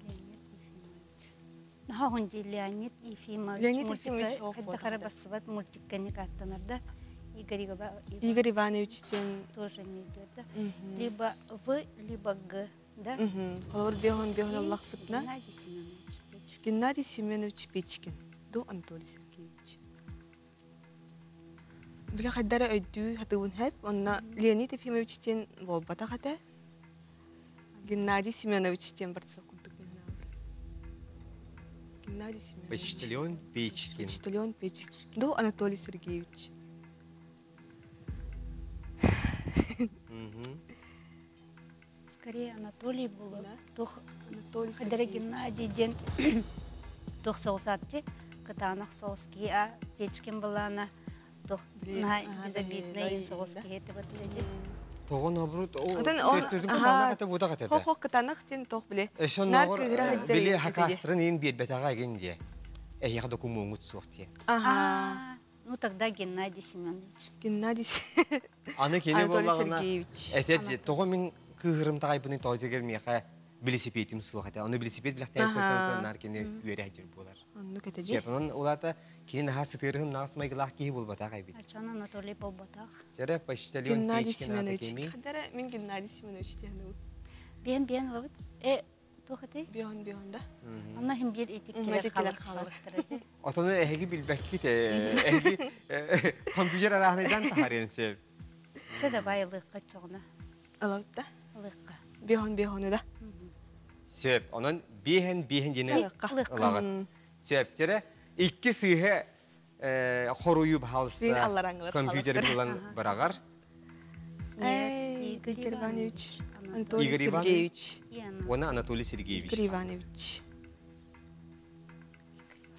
J: Леонид Ефимович. Наға ғынде Леонид Ефимович.
I: Леонид Ефимович
J: Қадда қара басыват мультиккәнік аттанарда.
I: Игорь Иванович
J: тоже не идет, да? Либо В, либо Г, да?
I: Қалор беғын Аллах бұтна.
J: Геннадий Семенович Печкин.
I: Геннадий Семенович Печкин. До Анатолий Сергеевич. Біле қайдары өйді хатығын әп, онна Леонид Ефимовичтен волбата қата. Геннадий Семеновичтен барса күндік мен ауыр. Геннадий Семенович.
A: Почтальон Печкин.
I: Почтальон Печкин. До Анатолий Сергеевич.
J: Скорее Анатолий было. Қадары Геннадий ден тоқ соғысатты. Кытанақ соғыски, а Печкин балана тоқ безобидный соғыски еті бәтіледі.
A: Тоғын абырут, төртірдің қытанақ әті бұда қатады.
I: Тоқ қытанақ ден тоқ біле.
A: Эшон нағыр біле хакастырын ең бербетаға егенде. Әйеға докумы ұңыт соқты.
J: Ну тогда Геннадий Семенович.
I: Геннадий
A: Аны кені болағына әтет тоғы мен кығырым тағайбының тойды келмейқа велосипедім суғады. Оны велосипед біліқтен көртен кені үйері әдер болар.
I: Оны көтеде?
A: Оның олата кені наға сытырығым нағыс майғылақ кейі болбата қайбет.
J: Ачан Анатолий болбатақ.
A: Жәрі почтальон Печкин аты кемей.
I: Қадары мен Геннадий Семенович дегені.
J: Бен лавыт. Тоқыты?
I: Бен да.
J: Онна хем бір етік келер қалықтырады.
A: Отоны әйгі білбәккет, әйгі компьютер арағынайдан тахарен сөп.
J: Шөді бай лыққа çoğuna.
I: Алауытта?
J: Лыққа.
I: Бен да.
A: Сөп, оның бейін жені ылағыт. Сөп, жәрі, екі сыйғы қоруyu бағалысты компьютер болан бірағар.
I: Игорь Иванович. Анатолий Сергеевич.
A: Оны Анатолий Сергеевич.
I: Игорь Иванович.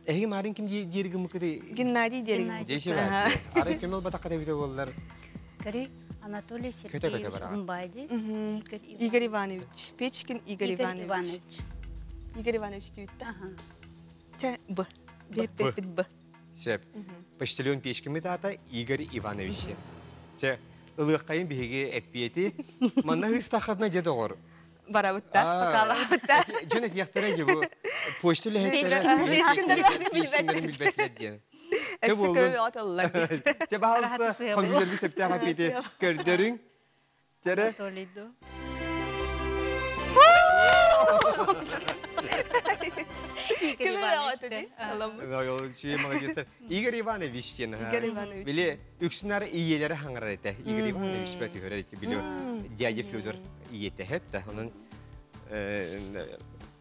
A: Әйгі марын кім дергі мұқыды?
I: Геннадий дергі.
A: Деші бәші. Ары көмел батаққа дәбіті болылар.
J: Көрі Анатолий Сергеевич Гумбайды.
I: Игорь Иванович. Печкин Игорь Иванович. Игорь Иванович дейітті. Чә, Б. Б.
A: Сөп. Почтальон Печкин мытата Игорь Иванович. Чә, ылыққайын бігеге әппиеті. Манна ұстақадына деді ғор.
I: Барабытта, пақалабытта.
A: Жөнет яқтыра жебу. Почтылы әттері Печкіндерін білбәтілер ден.
I: Әсі көмі аталылар.
A: Жа бағалысты компьютерді сәпті әппиеті көрдерің.
B: Çere. Игорь Иванович тен.
I: Игорь Иванович.
B: Биле үксүнөр ийелери хаңырар эте. Игорь Иванович бәти көрөр эте. Биле дядя Федор ийете хеп та. Онун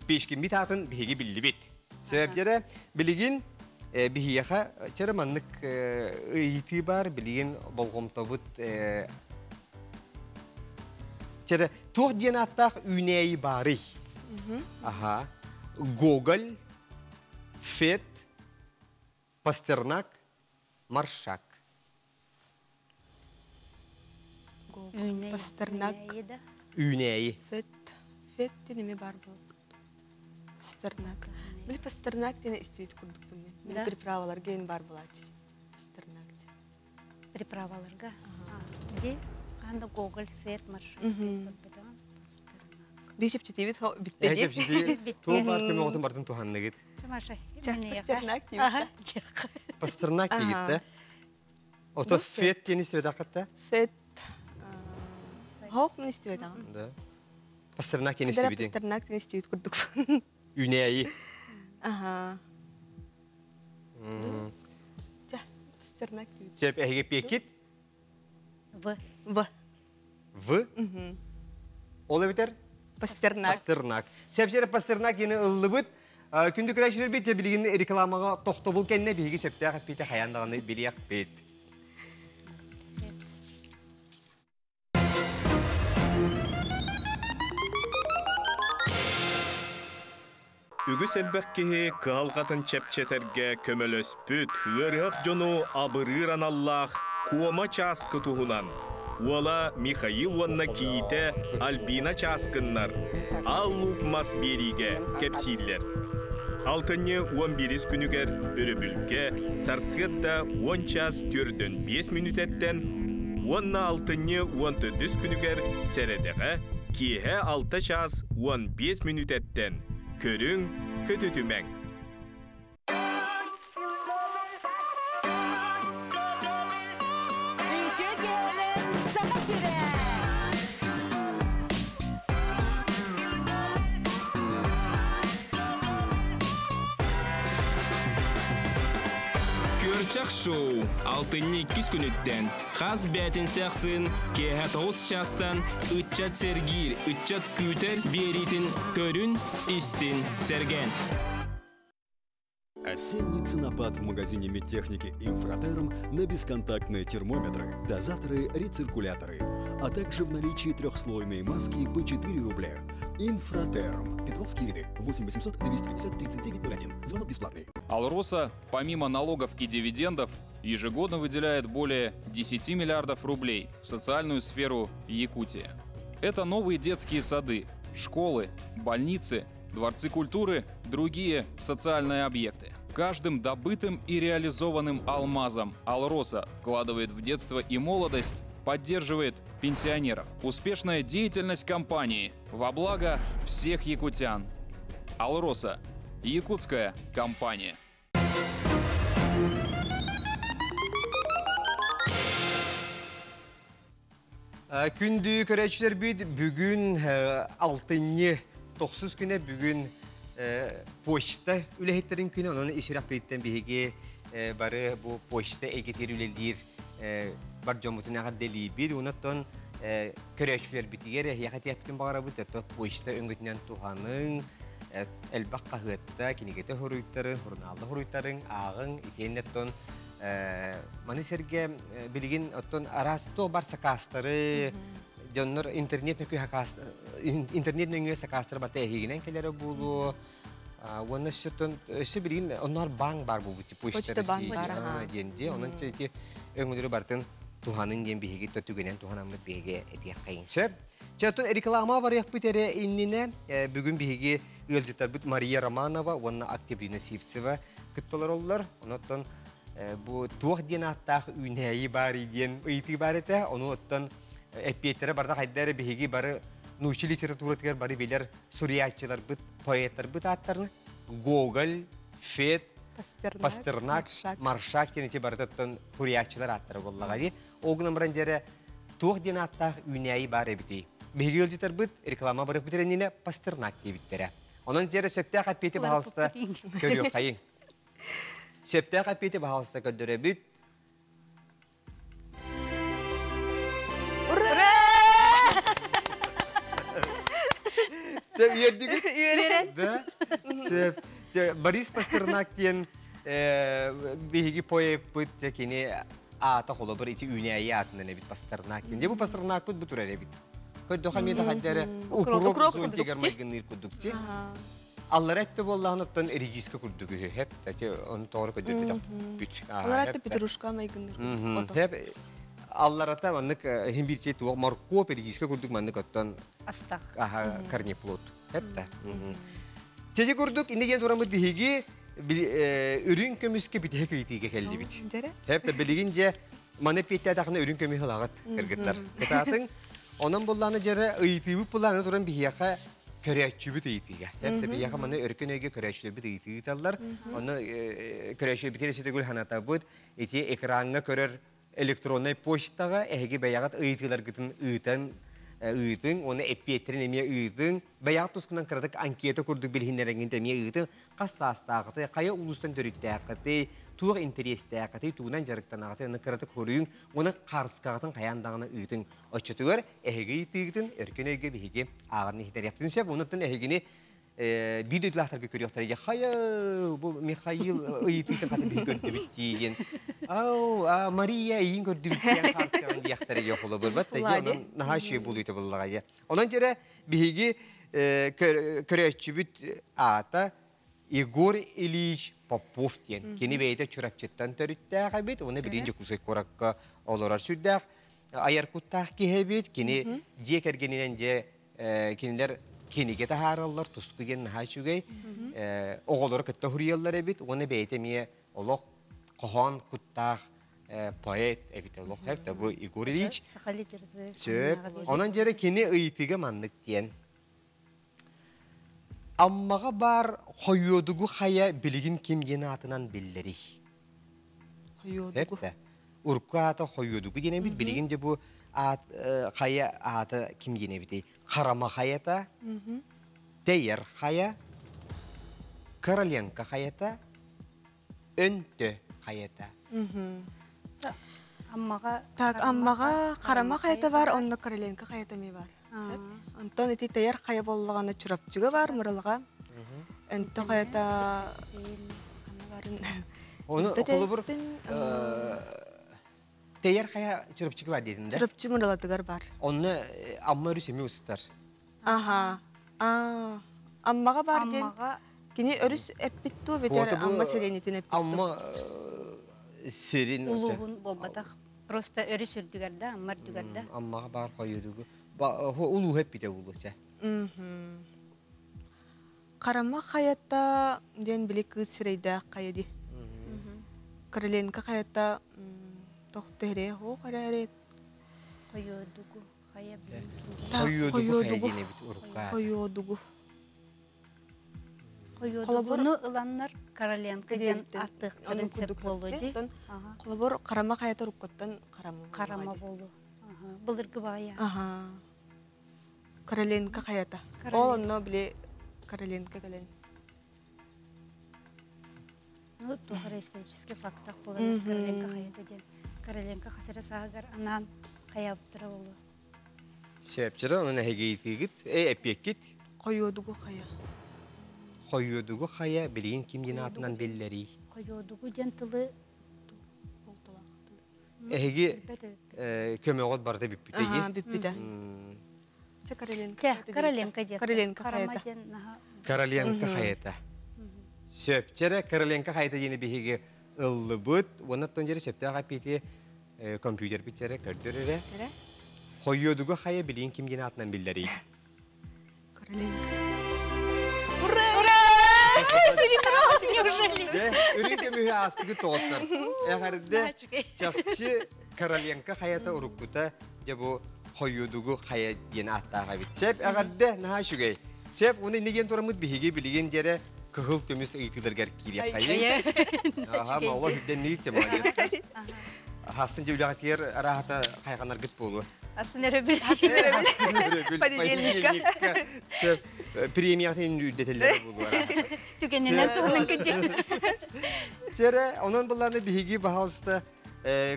B: пешкин бит атын биги билли бит. Себептери билигин бихияха чараманнык ыйты бар, билигин болгомтобут чара тух денаттах үнеи бары. Ага. Гоголь, Фет, Пастернак, Маршак.
I: Пастернак.
B: Үнеи.
I: Фет неме бар бұл. Пастернак. Білі Пастернак дені істейді күрдік бұнмен. Білі приправалар кейін бар болады. Пастернак.
J: Приправаларға? Де? Анда Гоголь, Фет, Маршак.
I: Бейшіп жетейбет біттеге.
B: Бейшіп жетейбет. Туы бар көмі оғытын бардың туғанны кет.
I: Пастернак дейбет.
B: Пастернак дейбет, да? Ото Фет дені істебет ақытта?
I: Фет. Хоқ мен істебет ағын.
B: Да. Пастернак дені істебет.
I: Пастернак дені істебет күрдік.
B: Үнеи.
I: Ага. Пастернак дейбет.
B: Сеп әйге пекет?
J: В.
B: В? Олы бітер?
I: Пастернак.
B: Пастернак. Сепсері Пастернак ені ұлы бұд. Күнді күрәшілер бет, білігін рекламаға тоқты бұл кәніне бейгі септі ағып бейті қаяндағыны білі ақ бет.
E: Үгіс әлбәккеге қағалғатын чәпчетерге көмөлөс бүт, ғырғақ жону абырыран Аллах куома часкы туғынан. Уола Михаил Уанна киите Альбина часкыннар, аллук мас бериге кепсиллер. Алтынне 11 күнігер үрібілге сарсығытта 10 час түрдін 5 минут әттен, Уанна алтынне 14 күнігер сәредеға киеге 6 час 15 минут әттен. Көрің көтүтүмәң.
D: Көрчақ шоу алтынны 2 күніттен қаз бәтін сәқсын кеғат 9 частан үтчат сәргір, үтчат күтер беретін көрін истин сәрген.
K: Осенний ценопад в магазине медтехники «Инфратерм» на бесконтактные термометры, дозаторы, рециркуляторы, а также в наличии трехслойной маски по 4 рубля. «Инфратерм». Петровские ряды. 8 800 250 3901. Звонок бесплатный.
L: «Алроса» помимо налогов и дивидендов ежегодно выделяет более 10 миллиардов рублей в социальную сферу Якутии. Это новые детские сады, школы, больницы, дворцы культуры, другие социальные объекты. Каждым добытым и реализованным алмазом «Алроса» вкладывает в детство и молодость, поддерживает пенсионеров. Успешная деятельность компании во благо всех якутян. «Алроса» – якутская компания.
B: Күнді көрәтшілер бейді бүгін 6-ні 9 күні бүгін почта үләхеттерін күні, оның ешірақ бейттен бейге бары бұл почта әгетер үлелдер бар жомутын ағар дәлей бейді. Онаттан көрәтшілер бітігер яқат яптың бағара бұд, әтті почта өңгітінен туғаның әлбақ қағытта кенегеті хоруйттарын, хорналды хоруйттарын, ағын, икенеттен маны серге білген арасты бар сақастары, Jonlar internet nöngü sakastır barta ehiginen kelere bulu. Onu şu bilgin onlar bank var bu
I: Почта банк var ha.
B: Diyenci onun çünkü öngülü bartın tuhanın diyen bir higi tügenen tuhanın bir higi etiyek kayınçı. Çatın reklama var yapıtere innine bugün bir higi ılcıtar but Maria Romanova onun aktifliğine sivtseva kıttılar oldular. Ondan bu tuğ diyen hatta üneyi bari diyen itibarete onu ondan Epiyetlere barda haydere bihigi barı nuşi literaturatıgar barı bilir suriyatçılar bıt, poetler bıt atlarını Gogol, Fet, Pasternak, Marşak yeniti barı tutun suriyatçılar atları kollağa di. Oğlum ranjere
A: Туох ден аттах үнәйі бар әбіті. Бігел житар бұд реклама барық бітереніне Пастернак кебіттері. Онын жері сөптәқ аппеті бағалысты көріқ қайын. Сөптәқ аппеті бағалысты көддірі бүт.
I: Ура!
A: Сөп ердігі? Да? Сөп. Борис Пастернак ден бігігі пойып бұд жекені ата қолы бір ити үнәйі атынан әбіт Пастернак ден. Де бұл Пастернак бұд бұтыр әребіт. Көдді қамеді қаддары укроп зонтегер майгыныр күдікте. Аллар әтті болағынаттан регискі күрдігі хеп. Оны тоғыры көдді бүт.
I: Аллар әтті петрушка майгыныр.
A: Хеп. Аллар әтті маннык хембирче туақ маркоп регискі күрдік маннык оттан
J: Астақ.
A: Карнеплот. Хепті. Теже күрдік, инеген тұрамыз бігеге үрін көміске бітігі көйтіге кәлді біт. Хепті білігінже маны петті әтақына үрін көмі қылағат кіргіттар. Кетатын onun bulanı jere ıytıbı bulanı duran bihiyaka köreççübü tıytıga. Hepte bihiyaka manı örkün öge köreççübü tıytıgıtallar. Onu köreççübü bitiresi gül hanata bud. Eti ekranına körer elektronay poştaga ehegi beyagat ıytılar gıtın ıytan ıytın onu epiyetrin emiye ıytın. Beyagat tuskından kırdık ankiyete kurduk bilhinlerengin temiye ıytın. Kassastağıtı, kaya ulustan törüttağıtı, tuğ interestağıtı, tuğunan jarıktan ağıtı, onu kırdık koruyun, onu karskağıtın kayandağını ıytın. Açıtıgır, ehegi ıytıgıtın, örkün öge bihigi ağırını hiter yaptın. Şep, onutun ehegini videolarga görüyorlar. Ya haya bu Mikhail ıytıgıtın katı bir gördü bittiğin. Maria iyi gördü bittiğin karskağın diyakları yok olabilir. Battı ya onun naha şey buluydu bullağa. Ondan sonra bihigi köreççü bit ata Igor Ilyich Popov diyen. Kini beyde çorapçıttan törüttəğə bit. Onu birinci kusay korakka olurar sürdəğ. Ayar kuttağ ki bit. Kini diye kergeninen kiniler kinige taharallar tusku gen naha şugay. Oğulları kıtta huriyallar bit. Onu beyde miye olaq qohan kuttağ poet evite olaq. Hep de bu Igor Ilyich. Söp. Ondan sonra kini ıytıga manlık diyen. Ammağa bar koyuyordugu haya bilgin kim yeni atından billeri.
I: Koyuyordugu.
A: Urku ata koyuyordugu yine bit bilgince bu haya ata kim yine bit. Karama hayata, Teyer haya, Karalenka hayata, Önte hayata.
I: Ammağa karama hayata var, onunla Karalenka hayata mi var? Ondan eti Teyer haya bollağına çırapçıga var mırılға. Önte hayata...
A: Onu okulu bir Teyer haya çırapçıga var dedin de?
I: Çırapçı mırıladıgar var.
A: Onu amma örüsemi ustar.
I: Aha. Ammağa var den. Kini örüs epittu beter amma serenitin epittu.
A: Amma serin.
J: Uluğun bolbatak. Prosta örüs ürdügarda, ammar dügarda.
A: Ammağa bar koyuyordugu. Ulu hep bir de ulu.
I: Karama hayata den bile kız sırayda kayadi. Karalenka hayata tohtere ho karare.
J: Koyuyordugu.
I: Koyuyordugu.
J: Koyuyordugu ılanlar Karalenkadan artık prinsip bolu di.
I: Kolabor karama hayata rukkattan
J: karama bolu. Bılırgı baya.
I: Karalenka hayata. Onu bile Karalenka gelen.
J: Ну, тухара исторический фактах болар Короленко hayata ден. Korolenka hasara sahagar anan kayaптыра болу.
A: Şepçira onun hegeytigit epekit.
I: Koyuyordugu haya.
A: Koyuyordugu haya bilin kim yinatından belleri.
J: Koyuyordugu jantılı
A: Hegi kömeğot barda bippite.
I: Aha bippite.
J: Korolenka
I: hayata.
A: Korolenka hayata. Şepçira Korolenka hayata yeni bir hegi ıllıbıt. Ondan sonra şepçira kapiti kompüter bitere kördürere. Koyuyordugu haya bilin kim yinatından belleri.
I: Korolenka.
A: Ürünke mühe astıgı toğutlar. Eğerde çakçı Korolenka hayata urukkuta bu koyuyordugu haya yeni attağa bit. Şep eğerde naha şugay. Şep onu negen toramut bihigi bilgin jere kıhıl kömüs eğitilir gerkiri kayın. Aha mağla hübden neyit cemaliyet. Hasınca ülağıtır arahata kayganlar gıt bolu.
J: Асынеребил.
I: Понедельникка.
A: Премиятын үдетелері болуар.
J: Түгенінен туғының күнде.
A: Тере, onun бұлланы бігі бағалысты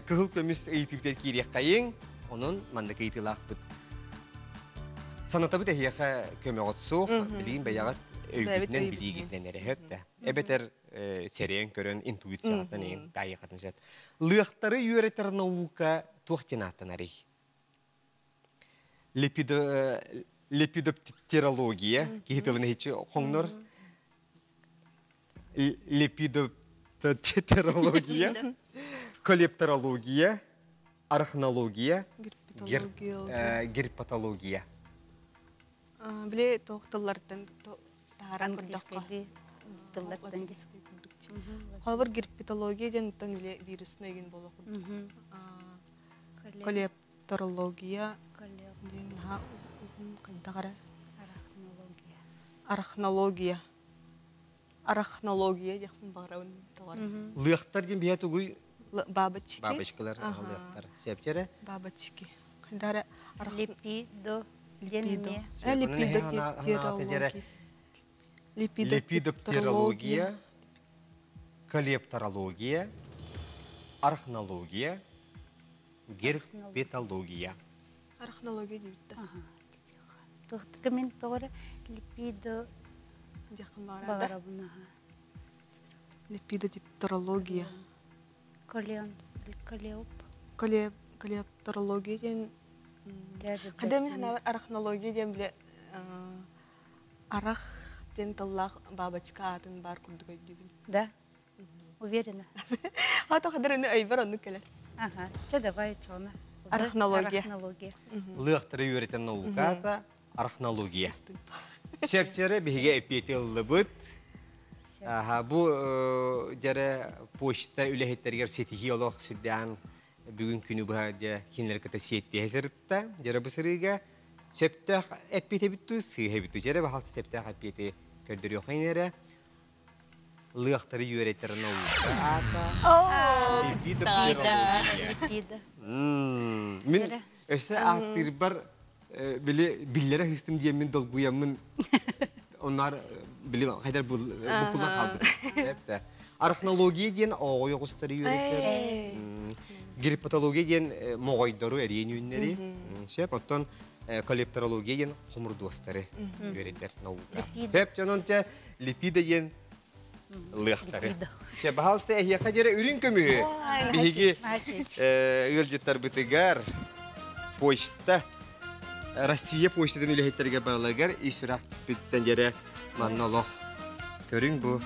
A: күхіл көміс ұйтыптер кейрек қайын, onun мандық ұйтылақ бұд. Саната бұд әйеқа көмі ғотсу, білген бәяғат өйгітінен білігітінен әрі хөпті. Әбетер серейін көрін интуициятын ең дайықатын жат. Лықтары үйретер наука туқтинаттын әрі. Лепидоптерология, кейтілін хечі қоңныр. Лепидоптерология, колепторология, арахнология, герпатология.
I: Біле тоқтылардан тағаран күрдіққа. Қалбыр герпатология ден біле вирусына еген болу күрдік. Колепторология, арахнология дектің бағырауын тағар.
A: Лықтар ден бейет ұғый?
I: Бабочки.
A: Бабочкалар, лықтар. Септері?
I: Бабочки. Қайдары
A: лепидоптерология, колепторология, арахнология, герпетология.
I: Арахнология дейбітті.
J: Тұқтықымен тоғыры липидо бағарабына.
I: Липидоптерология. Колепторология ден... Қадамын арахнология ден біле арах ден тыллақ бабочка атын бар күрдік өйдебін.
J: Да? Уверена.
I: Ата қадарыны өйбір оны кәлі.
J: Че давай чоны.
I: Арахнология.
A: Лықтары үйретен науката арахнология. Септері біге эпетелі бұд. Бұ жәрі почта үләхеттергер сетихиолог сүрден бүгін күні бұға кенлер кіті сетті әзірітті. Жәрі бұл сырыға септіқ әппеті бітті, сыйға бітті. Жәрі бағалсы септіқ әппеті көрдір еқайнері. Лықтары үйретер науката. Мен өсі ақтыр бар білері хыстым деймін долгуямын. Onlar қайдар бұқылға қалдыр. Арахнология ден оғой оғыстары үйретер. Герпатология ден моғайдары әрейін үйінлері. Оттан колепторология ден құмырдуастары үйретер наука. Жанын липида ден лықтары. Бағалысты әйеқа жері үрін көмі. Бейге үйелжеттар бұтығар почта. Россия почтадан үләхеттерге бараларгар, исірақ бүттен жәрі манналық. Көрің бұл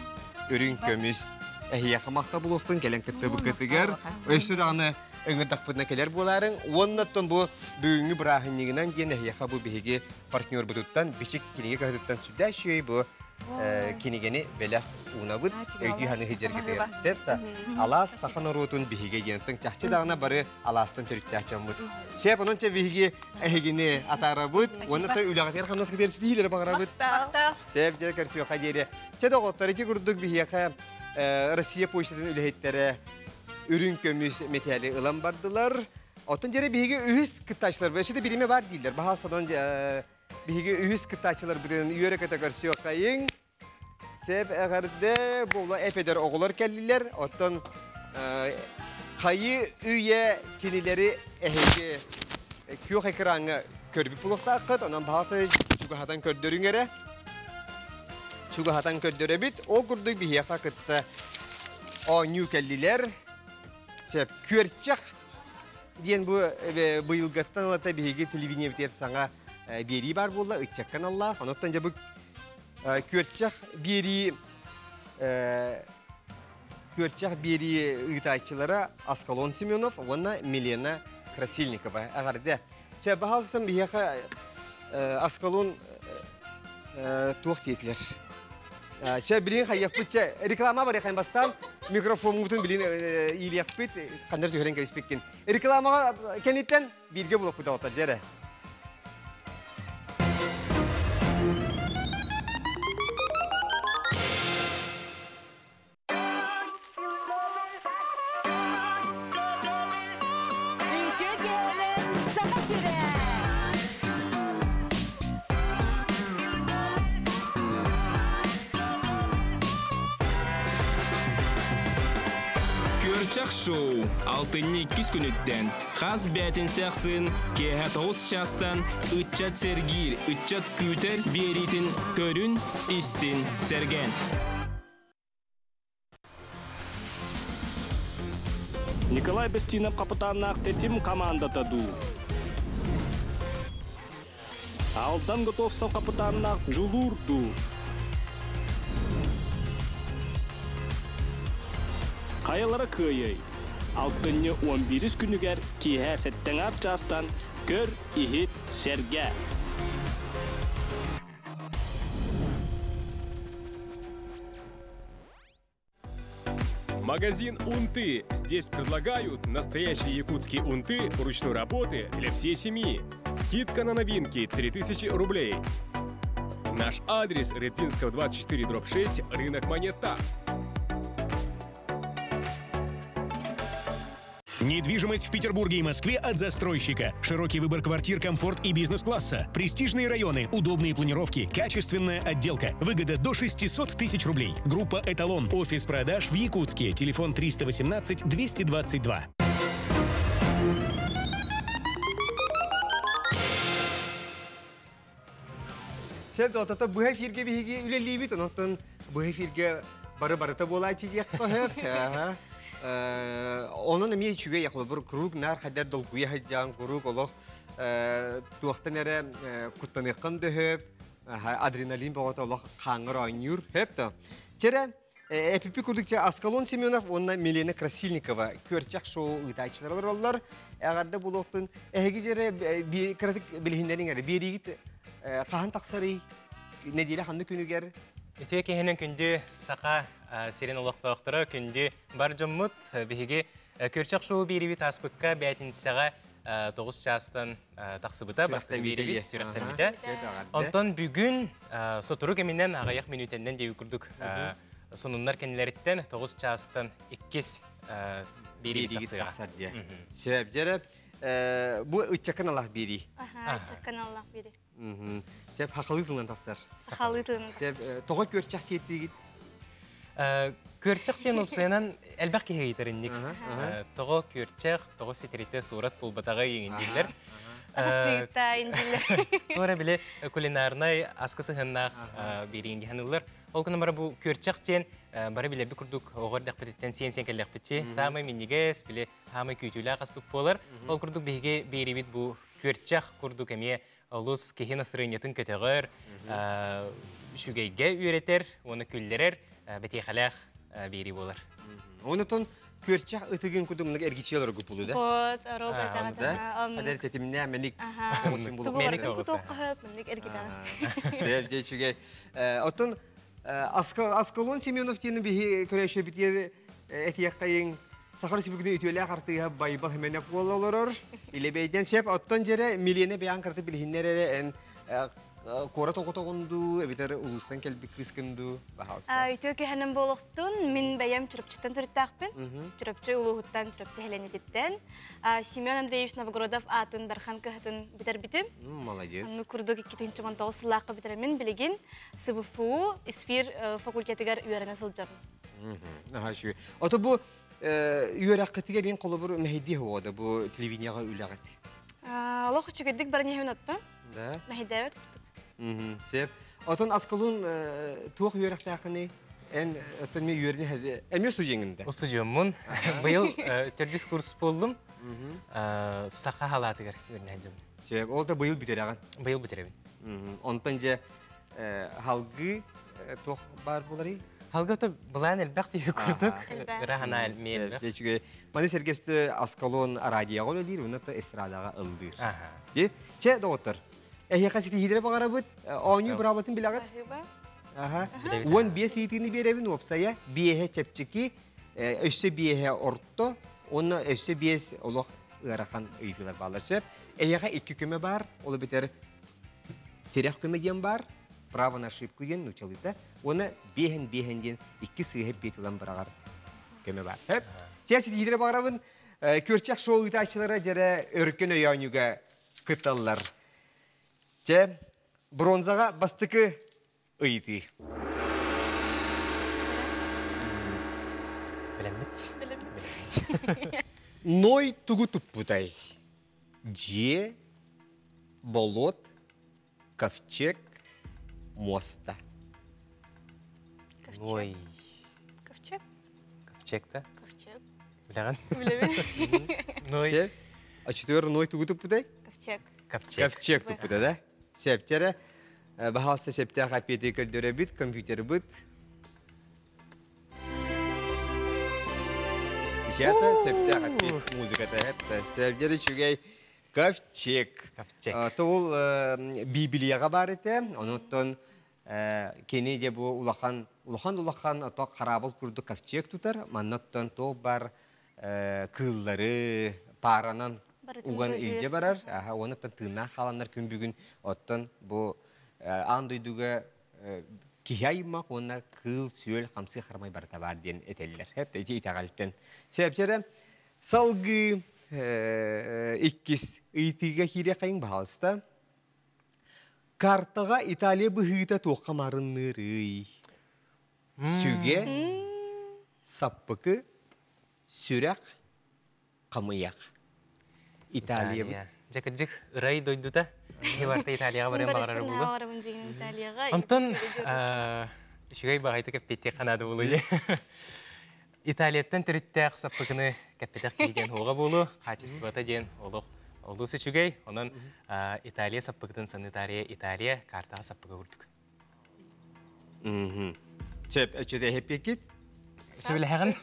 A: үрін көміз. Әйеқа мақта бұлықтың кәлін күтті бұл күттігер. Өйсі дағыны өңірдақ бұдына келер боларын. Оннаттан бұл бүгінгі бірағынығынан ден әйеқа бұл бейге партнер бұдыттан, бешік кенеге қағыдыттан сүрді шөй бұл кенегені бәләқ уна бұд, өйді ханы хеджергетер. Септі, алас сақан оротын бейге денттің чақчы дағына бары аластың түрікті ақчан бұд. Сеп, онынша бейге әйгені атара бұд, онында үліғатер қамнас кетерсі дейілері бағыра бұд. Сеп, жер көрсі оқа дейірі. Чеді оғыттары ке күрдік бейге Россия почтадан үліғеттері үрін көміз метәлі ұлан бардылар. Отын жері бейге үйіз күттачылар, бөсі де біріме бар дейілер. Бағалсадан бейге үйіз күттачылар бұдың үйері көті көрсі оқайын. Сеп, әғірді бұла әпедер оғылар кәлілер. Отын қайы үйе кенелері әйге күйоқ әкіраңы көрбіп бұлықта ақыт. Онан бағасы чүгіғатан көрдерің әрі. Чүгіғатан көрдері біт. Ол күрдік бейеқа күтті оңю кәлілер. Сеп, көрчіқ ден бұйылғаттан олата бейге телевидение бітер саңа бері бар болла, үтчәккен Аллах. Оноқтан жа бұл көрчіқ бері ұйтайчылары Аскалон Семенов, онна Милена Красильникова. Ағарды. Сеп, бағалыстан бейеқа Аскалон туақ етілер. Че билин хаяк бутча реклама бар яхан бастан микрофон мутун билин илияк бит кандыр төһрен кеспеккен реклама кенеттен бирге булып кута отар жере
M: Сахасире
D: Көрчақ шоу алтынны кис күніттен қаз бәтін сәқсын кеға 9 частан үтчат сергир, үтчат күтер беретін көрін истин сәрген.
M: Николай Бестинов капитаннақ тетим команда таду. Алдан Готовсов капитаннақ жулурду. Кайылары күйей. Алтынны 11 күнігер киһә сәттен арчастан көр ихит сәрге.
E: Магазин «Унты». Здесь предлагают настоящие якутские унты ручной работы для всей семьи. Скидка на новинки 3000 рублей. Наш адрес Редзинского 24/6, рынок Монета.
F: Недвижимость в Петербурге и Москве от застройщика. Широкий выбор квартир, комфорт и бизнес-класса. Престижные районы, удобные планировки, качественная отделка. Выгода до 600 тысяч рублей. Группа «Эталон». Офис продаж в Якутске. Телефон 318-222.
A: Sen de otata bu hefirge bir hige üleliği bit ondan bu hefirge barı bolayçı diye hep. Onun emiye çüge yaklı bir kuruk nar kadar dolguya haccan kuruk olaq tuğtan ere kuttanıqan da hep adrenalin bağıta olaq kanır oynayır hep de. Çere epipi kurdukça Askalon Semyonov onunla Milena Krasilnikova körçak şovu ıtayçılar olurlar. Eğer de bu loqtun ehegicere bir kritik bilhinlerin ere bir yigit kahan taksarı ne diyle handı günü ger?
N: İteki hemen kündü sağa Serin olaqtaqtara kündü barjamut bihiге körçak şovu biribi taspıkka bätin sağa 9 çastan taqsıbıta bastı biribi sürektermide. Ondan bugün soturuk eminden ağayak minütenden devi kurduk. Sonunlar kendileritten 9 çastan 2 biribi taqsıga.
A: Sebep cerep bu üççakın Allah biri.
J: Aha, üççakın Allah biri.
A: Sebep haqalıytından taqsar.
J: Haqalıytından.
A: Sebep toğa körçak çettiği git.
N: Körçak ten opsaynan elbaki heyterinlik. Toğa körçak, toğa sitrite surat pulbatağa yengindiller.
J: Asistigita indiller.
N: Sonra bile kulinarnay askısı hannaq bir yengi hanıllar. Olkuna bara bu körçak ten bara bile bir kurduk oğur daqbetitten sen kellek bitçi. Samay minniges bile hamay kütüyle qaspık polar. Ol kurduk bihige beribit bu körçak kurduk emiye olus kehin asrınyatın köteğer. Şugayga üreter, onu küllerer. Beti xalaq biri bolar.
A: Ondan körçak ıtıgın kudumluk ergiçiyalar gupulu da.
J: Bot, araba tağata.
A: Kader tetimine menik olsun bulup.
J: Menik kutuq qahab, menik ergitan.
A: Sevce çüge. Otun Askalon Semyonov diyenin bir köreşe bitiyer etiyakayın Sakar sibukunu ütüyle qartıya baybal hemen yapılalır. İle beyden sep ottan jere milyene beyan qartı bilhinlere en Kora toğundu, eviter ulustan kelbik kıskındı.
J: Ütüki hanım boluqtun, min bayam çırpçıtan türüttaqpin. Çırpçı uluğuttan, çırpçı helenetitten. Semyon Andreevich Novgorodov atın darxan kıhtın biter bitim.
A: Молодец.
J: Onu kurduk 2019 sılaqı bitiremin biligin. SVFU, İsfir fakültetigar üyerine sılcan.
A: Aha şu. Oto bu üyerak kıtıga den kolubur mehidi huada bu televizyona üleğet.
J: Allah uçugedik barınya hevin attı.
A: Da.
J: Mehidi evet kurduk.
A: Sep. Oton Askalon tuğ üyerak taqını en oton mi üyerini hadi. Emne sujenginde.
N: O sujummun. Bu yıl terdis kurs buldum. Saqa halatıgar üyernəcəm.
A: Sep. O da bu yıl bitireğen.
N: Bu yıl bitirebin.
A: Ondan je halgı tuğ bar buları.
N: Halgı da bulan elbaqti kurduk. Rahana elmeyel.
A: Çünkü bana sergesti Askalon radyoya olayır, onu da estradaga aldır. Ji, çe doktor. Kasiti hidre bagarabıt, onyu bravlatın bilagat. Aha. On biye litini berevin opsaya, biye çepçiki, össe biye orto, onu össe biye olaq ırakan ıytılar bağlar sep. İki küme var, olu biter terek küme gen var. Право на ошибку ден училыта. Оны бехен ден iki сыгып бетилан барагар кеме бар. Хеп. Чеси дидире багарабын көрчак шоу итачылары жере өркөн өйөнүгө кыталлар. Че бронзага бастыкы ыйты.
N: Билемит.
A: Ной тугу туппутай. Же, болот, ковчег, моста.
N: Ой.
I: Ковчег?
N: Ковчег-то?
I: Ковчег.
N: Білеген?
I: Білемін.
N: Ной.
A: А четвер ной тугу туппутай?
I: Ковчег.
A: Ковчег туппутай, да? Септере, бахалса септер хапети көлдөрө бит, компьютер бит. Ишата септер хапет музыката хепта. Септере чугай ковчег. Тол Библияга бар эте, онуттон кенеде бу улахан ата харабыл курду ковчег тутар, маннаттан то бар кыллары паранан уган илже барар, онуттан тына халандар күн бүгүн оттон бу андойдуга кихаймак онна кыл сүйөл хамсы хармай барта бар ден этеллер. Хеп эти итагалттен. Себептери салгы иккис ыйтыга хире кайын баалста. Картага Италия быхыта тоққа марыннырый. Сүге, саппыкы, сүрәк, қамыяк. Италия.
N: Жакыджик ырай дойдута. Хеварта Италияға барен бағарары болу. Антон, шүгей бағайты кәппетте қанады болу. Италияттан түріттәқ саппыкыны кәппетәқ кейден оға болу, қачествата ден олық. Олдусы чүгей, онын Италия саппыгытын санитария Италия картаға саппыға көрдік.
A: Чеп, өчеде хеппекет?
N: Сөбіләғын?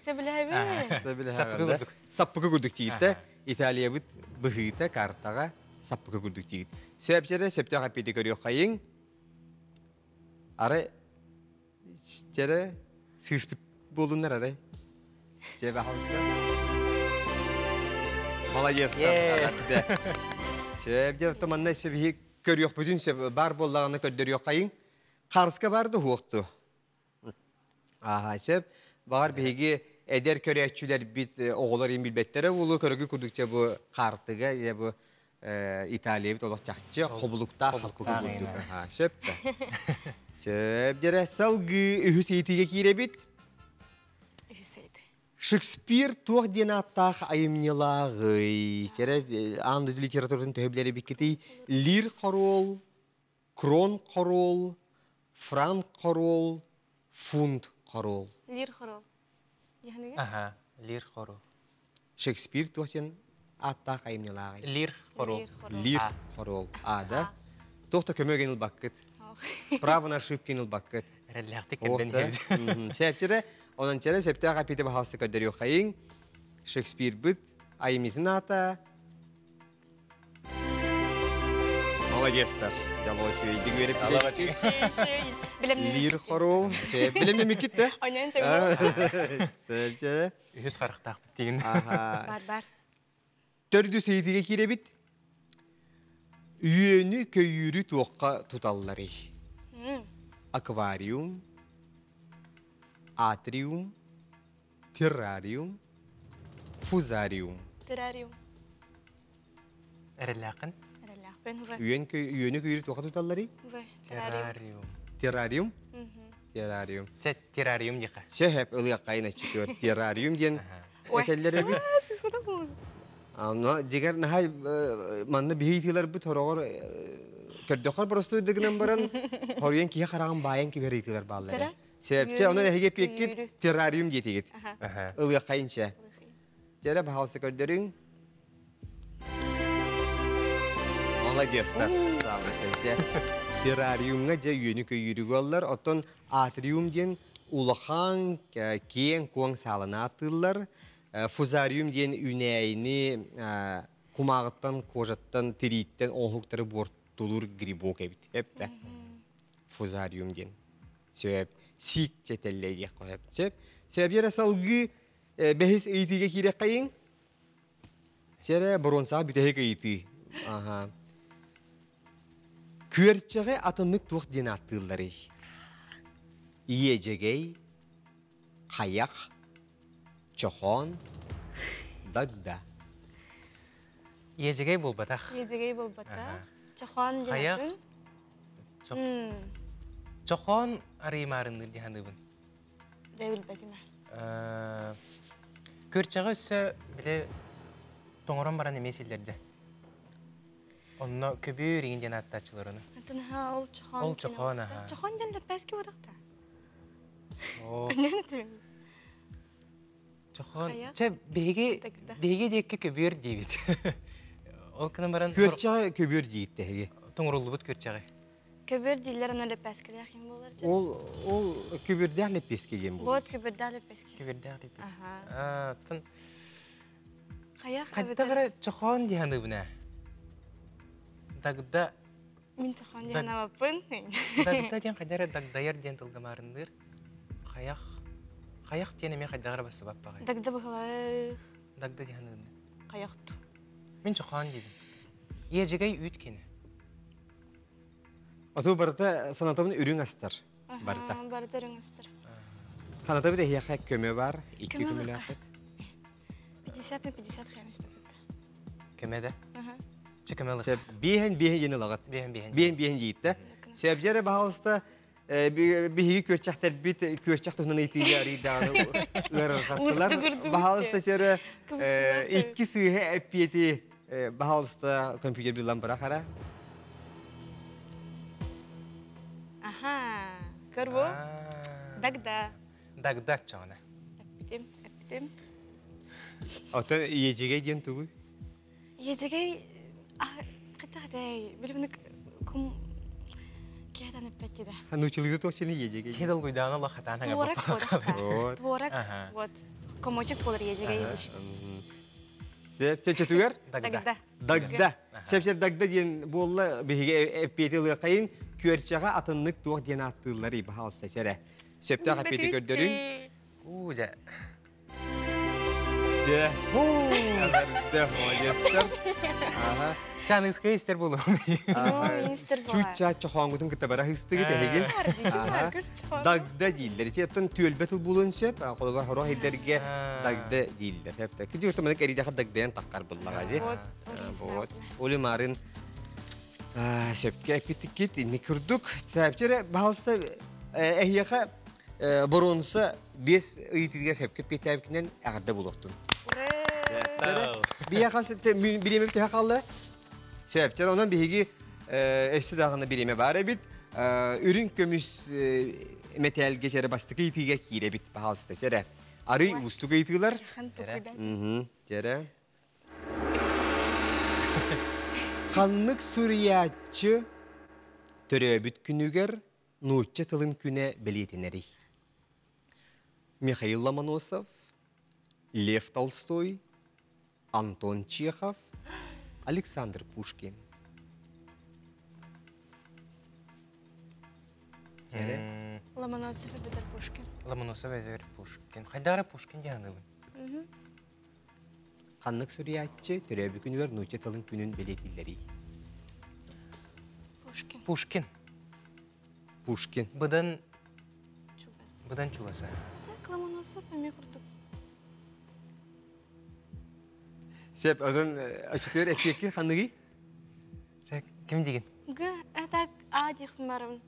A: Сөбіләғын. Саппыға көрдік тегітті. Италия бұд бұғыта картаға саппыға көрдік тегіт. Сөбчеде сөпте қапеті көрек қайын. Ары, жері сыспыт болындар ары. Жебі қауызда. Молодец. Сөбде томанна сөбі көрек бүтін сөбі бар болағаны көрдер қайын. Қарысқа барды хуқты. Сөп, бағар бейге әдер көрекчілер бит оғылар ең білбеттері олы көрігі күрдікте бұл қартыға, бұл Италия бит олық жақчы, қобылықта қалқығы күрдік. Сөп, сөбдері салғы үхіс етіге кейре бит.
J: Үхіс еті.
A: Шекспир туақ ден аттақ айымнелағы. Анды литературдың төбілері бекеті лир корол, крон корол, франк корол, фунт корол.
J: Лир корол.
N: Ага, лир корол.
A: Шекспир туақ ден аттақ айымнелағы.
N: Лир корол.
A: Лир корол. Ада. Тоқта көмөген ыл баққыт. Право на ошибки ыл баққыт.
N: Рәлләқтік кәдден
A: еді. Сәптері, онан чәрі сәптіға қапеті бағалсы көрдері қайын. Шекспир бұд, айыметін ата. Молодецтар. Жабалы сөйді көріп. Лир хорол. Білемі мекетті?
J: Ойнайын тәгі.
A: Сәптері.
N: Үхіс қарықтақ біттеген.
J: Бар.
A: Төрді сөйдіге кере біт. Үйені көйірі туаққа тұталылары. Аквариум, атриум, террариум, фузариум.
J: Террариум.
N: Әреллақын?
J: Әреллақпен.
A: Үйені көйірі туаққа тұталылары?
N: Террариум.
A: Террариум? Террариум.
N: Террариум деқа.
A: Сөйіп ұлыға қайына чүкер. Террариум ден әкелері біт.
J: Сіз құда бұл.
A: Ана, дегер нахай манна бейітілер біт орағыр көрдіқар бұрысты өдігінен баран хорген кие қараған байын кеберейтілер баллары. Себепче, оны әйге пеккет террариум детегет. Ұлыға қайынша. Жәрі бағалсы көрдерің. Молодецтар. Террариумға жа үйені көйірігі олар. Оттон атриум ден улахан кейін көң салына атылар. Фузариум ден үнәйіні кумағыттан, кожаттан, терейттен оңғықтары бортылыр грибок әбіт. Фузариум ден. Сөйіп, сик жетеллейге қойып. Сөйіп, жәрі салғы бәхіс өйтіге керек қайын. Жәрі бұронсаға бүтәйік өйті. Көрчіғі атынлық туық ден аттылары. Иежегей, қаяқ, чохон, дагда.
N: Иежегей бол батақ.
J: Иежегей бол батақ. Чохон
N: қаяқ. Чохон арымарынды дегенді бұн.
J: Дәуіл бәдіме.
N: Көрчәгә өссә биле тоңорон баран эмесиллерде. Онно көбүр иңден аттачыларыны.
J: Тынха ол чохон.
N: Ол чохон, аха.
J: Чохон ден лепеске бодакта.
N: О.
J: Ненетем.
N: Чохон. Че беге декке көбүр дейбит. Ол кына баран
B: Көрчәгә көбүр дейт теге.
N: Тоңорулубут көрчәгә.
J: Көбөр дилер аны лепескелер ким болар.
B: Ол көбүрдә лепеске ген бу.
J: Вот көбөрдә лепеске.
N: Көбүрдә лепес.
J: Ага.
N: Тын.
J: Каяк
N: Кайдагыра чохон дияны буна. Дагда
J: мин чохон дияна бапын.
N: Дагда диян кайдара дагдаяр диен тылгамарындыр. Каяк тиене мен кайдагыра басы баппагай.
J: Дагда бахалай.
N: Дагда дияны.
J: Каякту.
N: Мен чохон дидим. Ежегей үйткени.
B: Ото барда санатымын үрүң астар. Барда.
J: Барда үрүң астар.
B: Санатыбы да яха көмө бар, 2 көмөлөр.
J: 50 на 50 хэмис бэбэт.
N: Көмөдө?
J: Ага.
N: Чекемелик.
B: Сеп биһен ени лагат. Биһен жийитте. Сеп жере баалыста биһи көччактар бит көччактын итиге ариданы ыргаттылар. Баалыста жере 2 сыйы эппети баалыста компьютер билан бара кара.
J: Ага. Көрбу? Дагда.
N: Дагда чоғана.
J: Әптім.
B: Ото ежеге ден түгү?
J: Ежеге... Қайта-қайтай, білімінік күм... Кейдан өппәтті да.
B: Нучылыды тоқшыны ежеге?
N: Хедал көйданы ла қатаны
J: Творак болар. Творак. Вот. Комочек болар ежеге ебішті.
B: Сеп, чечетугер?
J: Дагда.
B: Дагда. Сеп, дагда ден болла беге эппети лықайын көрчаға атынлық туақ ден аттылары бахалыста сәрі. Септі қапеті көрдерін?
N: Жа.
B: Жа. Әдәрді, молодестер.
N: Чаныңызға естер болу.
J: Министер болар.
B: Чүтча чоқоңғытын күтті бара хыстығы дәйге. Дагда дейілдер. Септін төлбетіл болуын сеп, қолыға хоро хейдерге дагда дейілдер. Кіде өтімінік әридеқі дагдаян таққар боллаға де. Олы марын сепке әпеттік не күрдік. Сәпчері бағалыста әйеқа бұрынсы 5 ұйтырға сәпке петәбікінен әғірді болуқтын. Бияқа білемеп тәе қалды. Сәпчері онан бейгі өсі дағында білеме бар әбіт. Үрін көміс метәлге жәрі бастықы ұйтыға кейлі біт бағалыста. Жәрі ары ұстығы ұйтығылар. Жәрі. Қанлық сүриятчы түрөбіт күнігер нұйтчы тылын күне білетінері. Михаил Ломоносов, Лев Толстой, Антон Чехов, Александр Пушкин.
J: Ломоносов әбедер Пушкин.
N: Ломоносов әбедер Пушкин. Қайдары Пушкин жағынылы?
B: Қанлық сүриятчы түрөбіт күнігер нұйтчы тылын күнін білетілері.
N: Пушкин. Пушкин. Бұдан чугаса.
J: Так, Ломоносов әме құрдық.
B: Сеп, одан açıtıyor әпекке қанығы?
N: Кім деген?
J: Ғы, әтәк адиқпын барымын.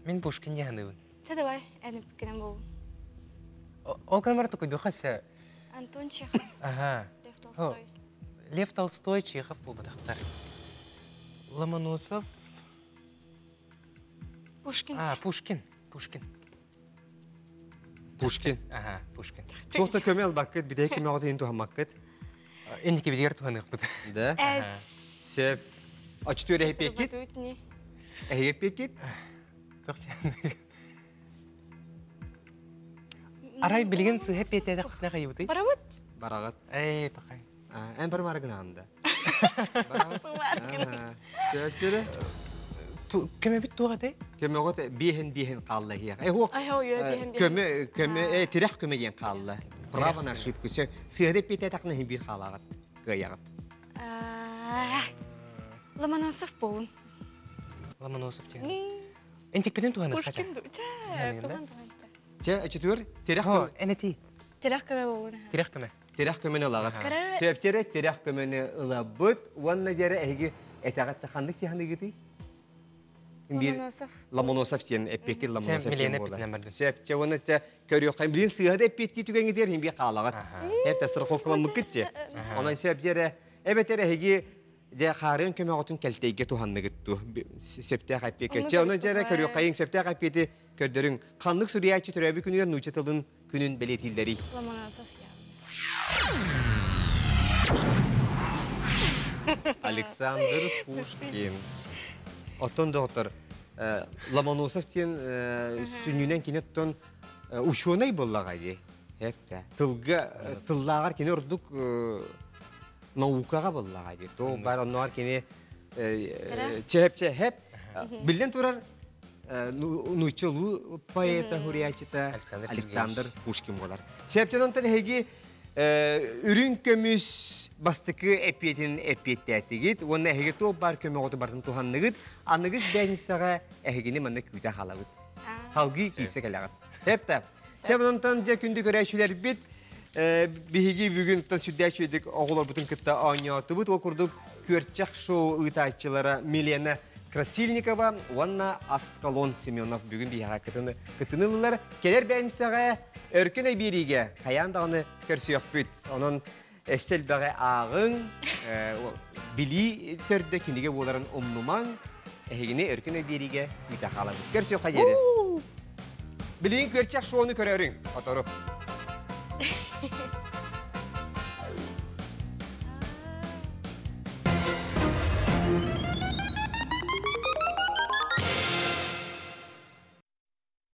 N: Мен Пушкин жағынығын.
J: Сәдавай, әніп кенем болу.
N: Ол қанмарды көйді қасы?
J: Антон Чехов.
N: Ага.
J: Лев Толстой.
N: Лев Толстой, Чехов бұл бұдақтар. Ломоносов.
J: Пушкин.
N: Пушкин. Ага, Пушкин.
B: Тоқты көмел бақыт, бидей көмел ғады енді тұхамақыт.
N: Ендеке бідегер тұханық бұд.
B: Да? Сеп, açıtıyor әпекет? Әпекет?
N: Тоқсиян. Арай білген сығы әпетеді құтына қайы бұдай?
J: Барағыт?
B: Барағыт.
N: Әй, пақай.
B: Ән бір марығын аңында.
J: Барағыт.
N: Көмі біт туғады?
B: Көмі ғыт бейін қалды. Көмі, тірек көмі ден қалды. Праван ошибку. Сығыды бейті тақына бір қалағыт. Қияғыт.
J: Ломоносов болын.
N: Ломоносов деген. Энтек беден туғаны қача?
J: Пушкин туған.
B: Açıtıyor, tірек көмі.
N: Әнеті?
J: Тірек көмі болын.
N: Тірек көмі.
B: Тірек көміні ұлағыт. Сөптері тірек көміні ұлабыт. Онына жәрі әйгі әтағат сақандық сияны кеті?
A: Ломоносов тен эппекил Ломоносов тен бола. Сепче оны те көрөккан билин сыгады эппетти түгенге дер химби калагат. Хеп та страховкалан мукетте. Онан сеп жере эбетере хеги де харын көмөгөтүн келтейге туханныгытту. Септе каппеке. Че оны жере көрөккайын септе каппети көрдөрүң канлык сүриячи төрөбү күнүгөр нучетылдын күнүн белетилдери.
J: Ломоносов я.
A: Александр Пушкин. Оттон доктор Ломоносов тен сүнүнен кинеттон ушунай боллагайды. Хепте. Тыллагар кине ордук наукага боллагайды. То бар оннор кине чепче хеп билден турар нучулу поэта хуриячита Александр Пушкин болар. Чептен тен хеги үрүн көмүс бастыкы эпиетин эпиеттетигит, онна хеги то бар көмөгөтү бардын туханныгыт, аныгыз бенисага эхигини мында күтө халабыт. Халгы кийсе келагат. Хепте. Чебнонтан же күндү көрөчүлөр бит биһиги бүгүн тан сүддәчүдик оголор бутун кытта аñoотубут окурдук көрчак шоу ытаачылары Милена Красильникова, Ванна Аскалон Семенов бүгүн бияга кытынылар. Келер бенисага өркүн бириге каяндагыны көрсөкпүт. Онун эстел бага агын били төрдө киниге боларын омнуман эхигини өркүн бириге үтө халабыт. Көрсөк кайере. Билин көрчак шоуну көрөрүң. Оторуп.